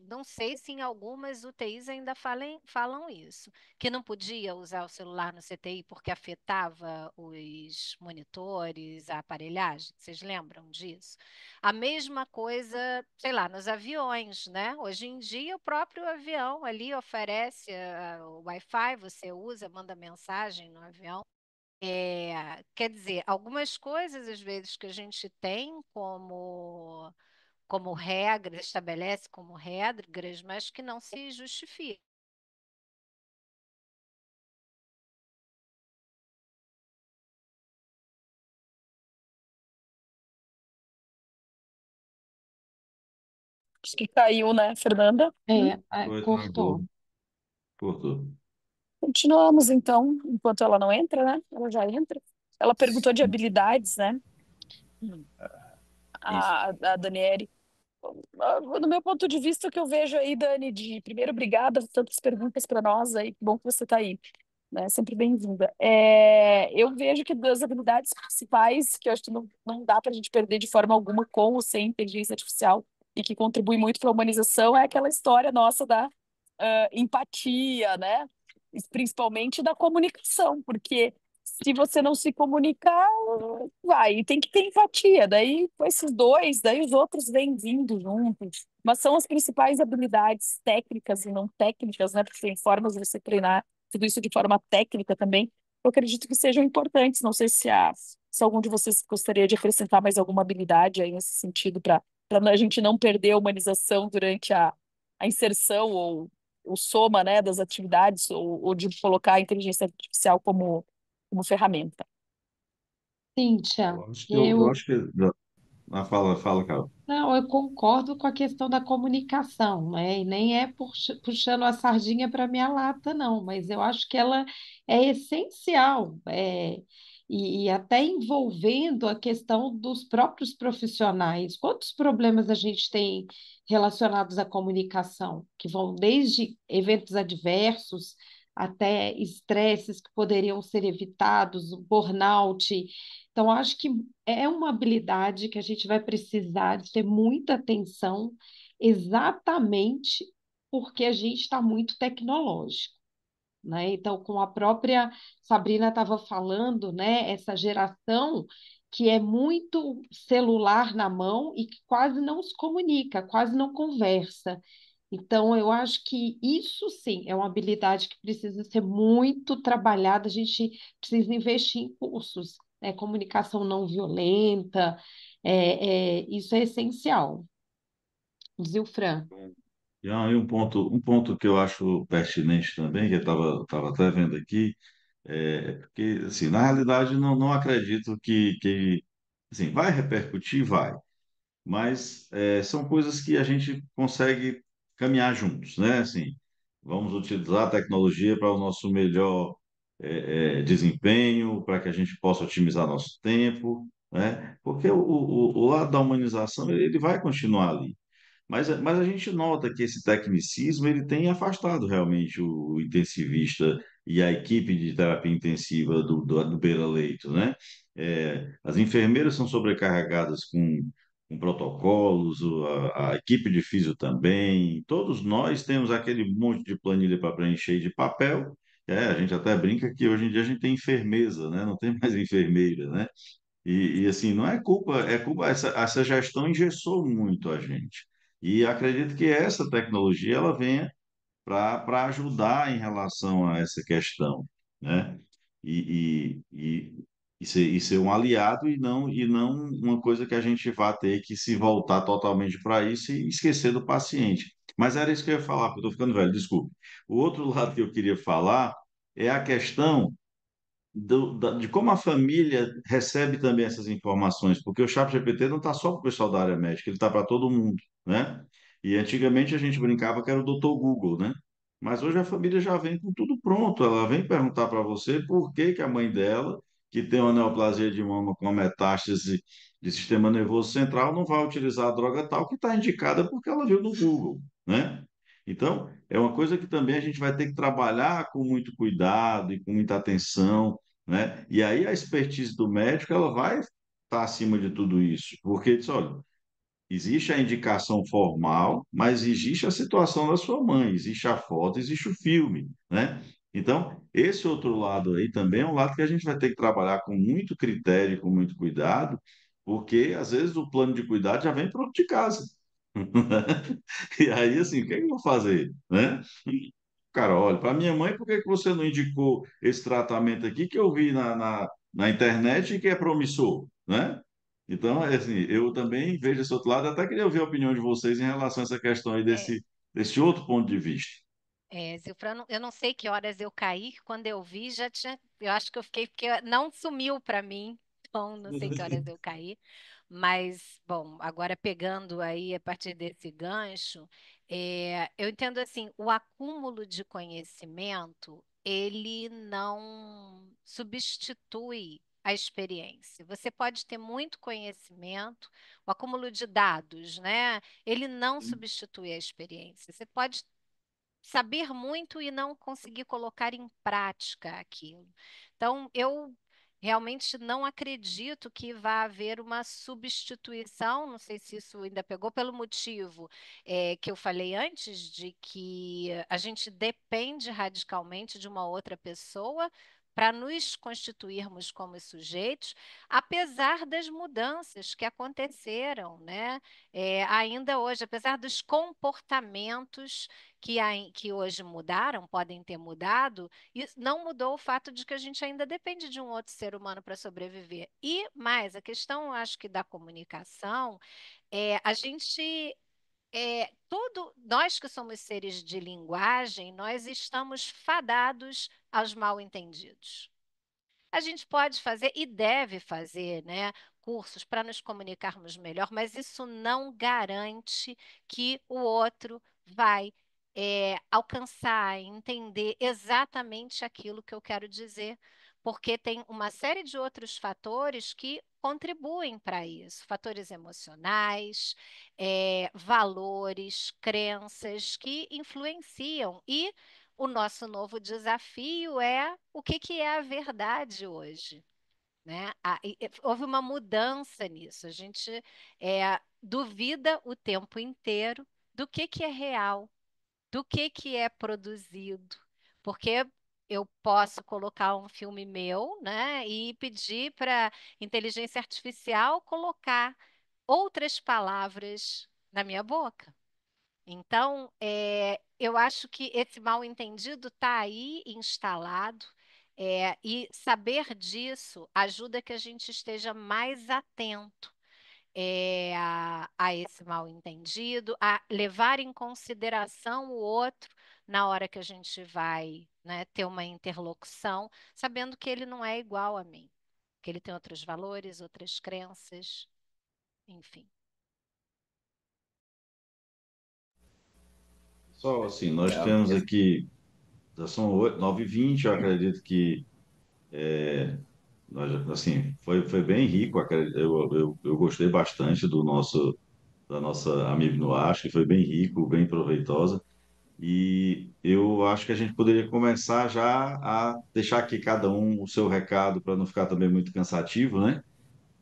G: não sei se em algumas UTIs ainda falam isso, que não podia usar o celular no CTI porque afetava os monitores, a aparelhagem. Vocês lembram disso? A mesma coisa, sei lá, nos aviões, né? Hoje em dia, o próprio avião ali oferece o Wi-Fi, você usa, manda mensagem no avião. Quer dizer, algumas coisas, às vezes, que a gente tem como regras, estabelece como regras, mas que não se justificam.
D: Acho que caiu, né, Fernanda?
B: Foi, travou,
F: Cortou.
B: cortou.
D: Continuamos, então, enquanto ela não entra, né? Ela já entra. Ela perguntou de habilidades, né?
C: Isso.
D: A Daniele. No meu ponto de vista, o que eu vejo aí, Dani, de primeiro, obrigada por tantas perguntas para nós aí, que bom que você está aí, né? Sempre bem-vinda. Eu vejo que das habilidades principais, que eu acho que não dá para a gente perder de forma alguma com ou sem inteligência artificial, e que contribui muito para a humanização, é aquela história nossa da empatia, né? E principalmente da comunicação, porque se você não se comunicar, vai, e tem que ter empatia. Daí, com esses dois, daí os outros vêm vindo juntos. Mas são as principais habilidades técnicas e não técnicas, né? Porque tem formas de você treinar tudo isso de forma técnica também. Eu acredito que sejam importantes. Não sei se algum de vocês gostaria de acrescentar mais alguma habilidade aí nesse sentido, para a gente não perder a humanização durante a inserção ou o soma, né, das atividades, ou de colocar a inteligência artificial como ferramenta.
F: Cíntia,
B: Eu
F: eu
B: acho que. Fala, fala, Carol.
F: Não, eu concordo com a questão da comunicação, né? E nem é puxando a sardinha para minha lata, não, mas eu acho que ela é essencial, e até envolvendo a questão dos próprios profissionais. Quantos problemas a gente tem relacionados à comunicação, que vão desde eventos adversos até estresses que poderiam ser evitados, o burnout. Então, acho que é uma habilidade que a gente vai precisar de ter muita atenção, exatamente porque a gente está muito tecnológico, né? Então, como a própria Sabrina estava falando, né, essa geração que é muito celular na mão e que quase não se comunica, quase não conversa. Então, eu acho que isso sim é uma habilidade que precisa ser muito trabalhada, a gente precisa investir em cursos, né? Comunicação não violenta, isso é essencial. Zilfran.
B: E aí um ponto que eu acho pertinente também, que eu estava até vendo aqui, porque, assim, na realidade, não acredito que assim, vai repercutir, vai. Mas são coisas que a gente consegue caminhar juntos, né? Assim, vamos utilizar a tecnologia para o nosso melhor desempenho, para que a gente possa otimizar nosso tempo, né? Porque o lado da humanização ele vai continuar ali. Mas a gente nota que esse tecnicismo ele tem afastado realmente o intensivista e a equipe de terapia intensiva do beira-leito, né? As enfermeiras são sobrecarregadas com protocolos, a equipe de físio também, todos nós temos aquele monte de planilha para preencher de papel. A gente até brinca que hoje em dia a gente tem enfermeza, né? Não tem mais enfermeira, né? Assim, não é culpa, é culpa, essa gestão engessou muito a gente. E acredito que essa tecnologia ela venha para ajudar em relação a essa questão, né? E ser um aliado e não uma coisa que a gente vá ter que se voltar totalmente para isso e esquecer do paciente. Mas era isso que eu ia falar, porque eu estou ficando velho, desculpe. O outro lado que eu queria falar é a questão de como a família recebe também essas informações, porque o ChatGPT não está só para o pessoal da área médica, ele está para todo mundo, né? E antigamente a gente brincava que era o doutor Google, né? Mas hoje a família já vem com tudo pronto, ela vem perguntar para você por que que a mãe dela, que tem uma neoplasia de mama com uma metástase de sistema nervoso central, não vai utilizar a droga tal que está indicada porque ela viu no Google, né? Então, é uma coisa que também a gente vai ter que trabalhar com muito cuidado e com muita atenção, né? E aí a expertise do médico ela vai está acima de tudo isso? Porque diz, olha, existe a indicação formal, mas existe a situação da sua mãe, existe a foto, existe o filme, né? Então, esse outro lado aí também é um lado que a gente vai ter que trabalhar com muito critério, com muito cuidado, porque às vezes o plano de cuidado já vem pronto de casa. E aí, assim, o que é que eu vou fazer, né? Cara, olha, para minha mãe, por que que você não indicou esse tratamento aqui que eu vi na internet e que é promissor, né? Então, é assim, eu também vejo esse outro lado, até queria ouvir a opinião de vocês em relação a essa questão aí
G: É,
B: desse outro ponto de vista.
G: Zilfrano, eu não sei que horas eu caí, que quando eu vi já tinha, eu acho que eu fiquei, porque não sumiu para mim, então não sei que horas eu caí, mas, bom, agora pegando aí a partir desse gancho, eu entendo assim, o acúmulo de conhecimento, ele não substitui a experiência. Você pode ter muito conhecimento, o acúmulo de dados, né? Ele não substitui a experiência. Você pode saber muito e não conseguir colocar em prática aquilo. Então, eu realmente não acredito que vá haver uma substituição, não sei se isso ainda pegou, pelo motivo que eu falei antes, de que a gente depende radicalmente de uma outra pessoa para nos constituirmos como sujeitos, apesar das mudanças que aconteceram, né? Ainda hoje, apesar dos comportamentos que hoje mudaram, podem ter mudado, isso não mudou o fato de que a gente ainda depende de um outro ser humano para sobreviver. E mais, a questão, acho que da comunicação, a gente. Nós que somos seres de linguagem, nós estamos fadados aos mal-entendidos. A gente pode fazer e deve fazer, né, cursos para nos comunicarmos melhor, mas isso não garante que o outro vai alcançar, entender exatamente aquilo que eu quero dizer, porque tem uma série de outros fatores que contribuem para isso, fatores emocionais, valores, crenças que influenciam e o nosso novo desafio é o que que é a verdade hoje, né? Houve uma mudança nisso. A gente duvida o tempo inteiro do que é real, do que é produzido, porque eu posso colocar um filme meu, né, e pedir para inteligência artificial colocar outras palavras na minha boca. Então, eu acho que esse mal-entendido está aí instalado, e saber disso ajuda que a gente esteja mais atento, a esse mal-entendido, a levar em consideração o outro na hora que a gente vai, né, ter uma interlocução, sabendo que ele não é igual a mim, que ele tem outros valores, outras crenças, enfim.
B: Só assim, nós
C: É,
B: temos aqui, já são 9h20, eu acredito que assim, foi bem rico, eu gostei bastante da nossa Amigo no Ar, acho que foi bem rico, bem proveitosa. E eu acho que a gente poderia começar já a deixar aqui cada um o seu recado para não ficar também muito cansativo, né?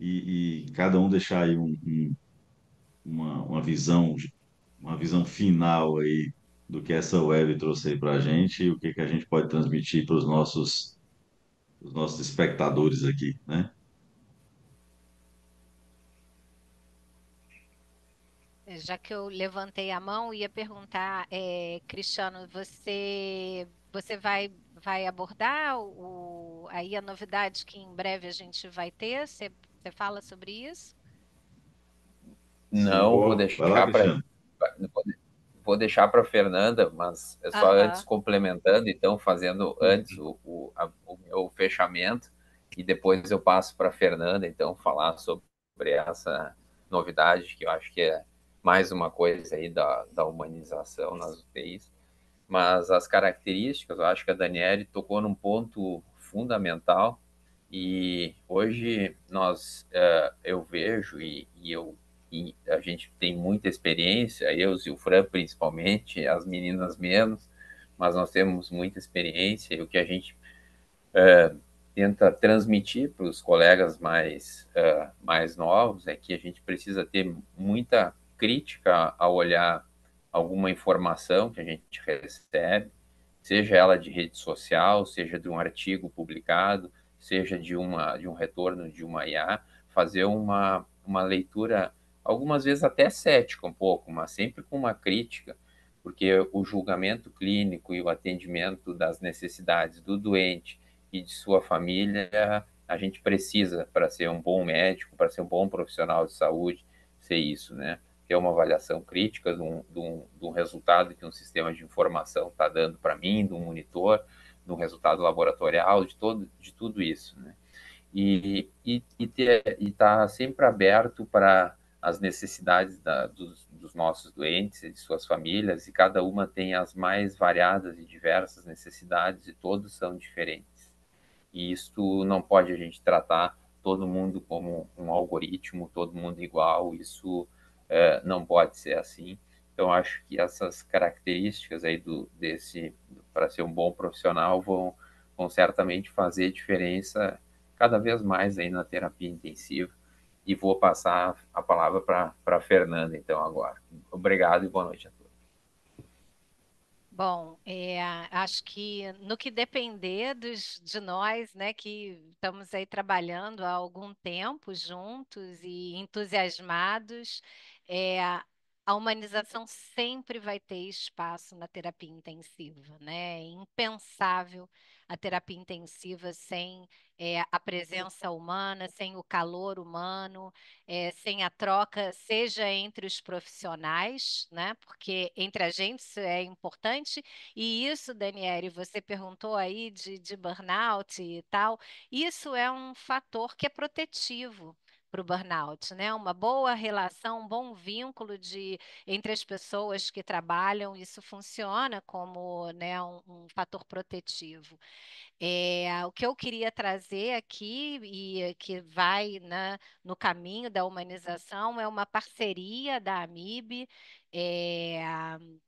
B: E cada um deixar aí uma visão final aí do que essa web trouxe aí para a gente e o que que a gente pode transmitir para os nossos espectadores aqui, né?
G: Já que eu levantei a mão, ia perguntar, Cristiano, você vai abordar aí a novidade que em breve a gente vai ter? Você fala sobre isso?
B: Sim,
C: não,
B: vai lá, Cristiano.
C: vou deixar para Fernanda, mas é só antes
G: Aham.
C: complementando, então fazendo antes o meu fechamento e depois eu passo para Fernanda, então falar sobre essa novidade que eu acho que é mais uma coisa aí da humanização nas UTIs. Mas as características, eu acho que a Daniele tocou num ponto fundamental e hoje eu vejo e a gente tem muita experiência, eu e o Fran principalmente, as meninas menos, mas nós temos muita experiência e o que a gente tenta transmitir para os colegas mais novos é que a gente precisa ter muita crítica ao olhar alguma informação que a gente recebe, seja ela de rede social, seja de um artigo publicado, seja de um retorno de uma IA, fazer uma leitura, algumas vezes até cética um pouco, mas sempre com uma crítica, porque o julgamento clínico e o atendimento das necessidades do doente e de sua família, a gente precisa para ser um bom médico, para ser um bom profissional de saúde, ser isso, né? Ter uma avaliação crítica de um resultado que um sistema de informação está dando para mim, de um monitor, de um resultado laboratorial, de tudo isso, né? E estar sempre aberto para as necessidades dos nossos doentes e de suas famílias, e cada uma tem as mais variadas e diversas necessidades, e todos são diferentes. E isso não pode a gente tratar todo mundo como um algoritmo, todo mundo igual, isso não pode ser assim. Então, acho que essas características aí para ser um bom profissional vão certamente fazer diferença cada vez mais aí na terapia intensiva. E vou passar a palavra para a Fernanda, então, agora. Obrigado e boa noite a todos.
G: Bom, acho que no que depender de nós, né, que estamos aí trabalhando há algum tempo juntos e entusiasmados, a humanização sempre vai ter espaço na terapia intensiva, né? É impensável a terapia intensiva sem a presença humana, sem o calor humano, sem a troca, seja entre os profissionais, né? Porque entre a gente isso é importante, e isso, Daniele, você perguntou aí de burnout e tal, isso é um fator que é protetivo para o burnout, né? Uma boa relação, um bom vínculo entre as pessoas que trabalham, isso funciona como, né, um fator protetivo. O que eu queria trazer aqui, e que vai, né, no caminho da humanização, é uma parceria da AMIB é,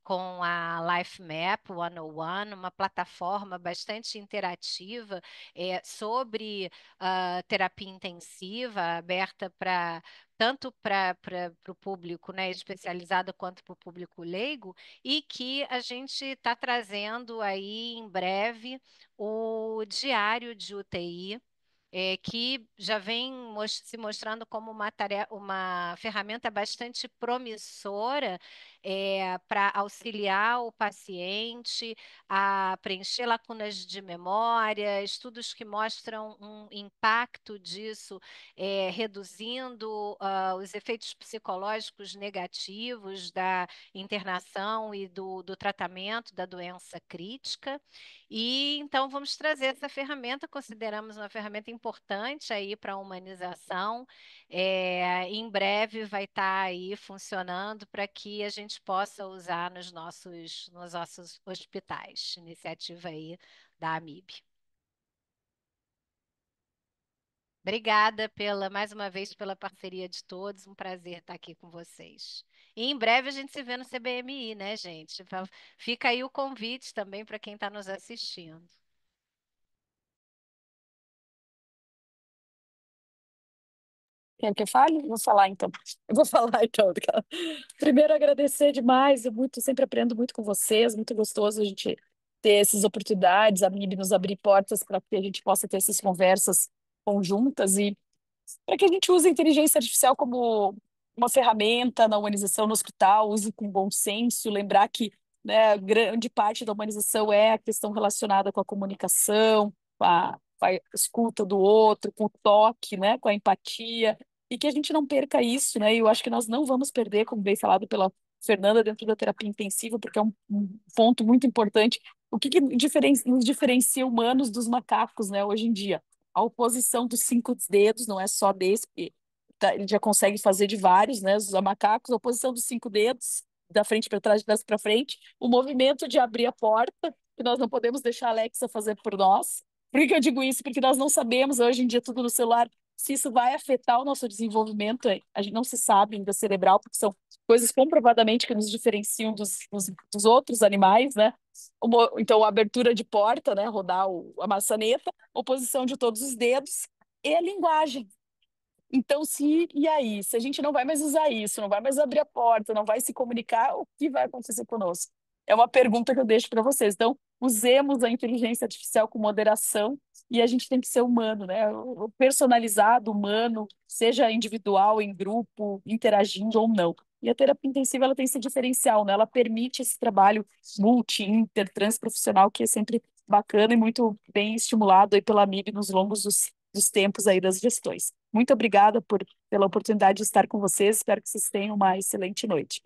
G: com a LifeMap 101, uma plataforma bastante interativa sobre terapia intensiva, aberta para tanto para o público, né, especializado quanto para o público leigo, e que a gente está trazendo aí em breve o diário de UTI, que já vem se mostrando como uma ferramenta bastante promissora para auxiliar o paciente a preencher lacunas de memória, estudos que mostram um impacto disso, reduzindo os efeitos psicológicos negativos da internação e do tratamento da doença crítica. E então vamos trazer essa ferramenta, consideramos uma ferramenta importante aí para a humanização. Em breve vai estar aí funcionando para que a gente possa usar nos nossos hospitais. Iniciativa aí da AMIB. Obrigada mais uma vez pela parceria de todos. Um prazer estar aqui com vocês. E em breve a gente se vê no CBMI, né, gente? Fica aí o convite também para quem está nos assistindo.
D: Quer que eu fale? Vou falar então. Eu vou falar então. Primeiro, agradecer demais. Eu sempre aprendo muito com vocês. Muito gostoso a gente ter essas oportunidades, a MIB nos abrir portas para que a gente possa ter essas conversas conjuntas e para que a gente use a inteligência artificial como uma ferramenta na humanização no hospital, use com bom senso, lembrar que, né, grande parte da humanização é a questão relacionada com a comunicação, com a escuta do outro, com o toque, né, com a empatia, e que a gente não perca isso, né? E eu acho que nós não vamos perder, como bem falado pela Fernanda, dentro da terapia intensiva, porque é um ponto muito importante. O que nos diferencia humanos dos macacos, né, hoje em dia? A oposição dos 5 dedos, não é só desse, porque ele já consegue fazer de vários, né? Os macacos, a oposição dos 5 dedos, da frente para trás, de trás para frente, o movimento de abrir a porta, que nós não podemos deixar a Alexa fazer por nós. Por que eu digo isso? Porque nós não sabemos, hoje em dia, tudo no celular, se isso vai afetar o nosso desenvolvimento. A gente não se sabe ainda cerebral, porque são coisas comprovadamente que nos diferenciam dos outros animais, né? Então, a abertura de porta, né? Rodar a maçaneta, oposição de todos os dedos e a linguagem. Então, e aí? Se a gente não vai mais usar isso, não vai mais abrir a porta, não vai se comunicar, o que vai acontecer conosco? É uma pergunta que eu deixo para vocês. Então, usemos a inteligência artificial com moderação e a gente tem que ser humano, né? O personalizado, humano, seja individual, em grupo, interagindo ou não. E a terapia intensiva ela tem esse diferencial, né? Ela permite esse trabalho multi, inter, transprofissional que é sempre bacana e muito bem estimulado aí pela MIB nos longos dos tempos aí das gestões. Muito obrigada pela oportunidade de estar com vocês. Espero que vocês tenham uma excelente noite.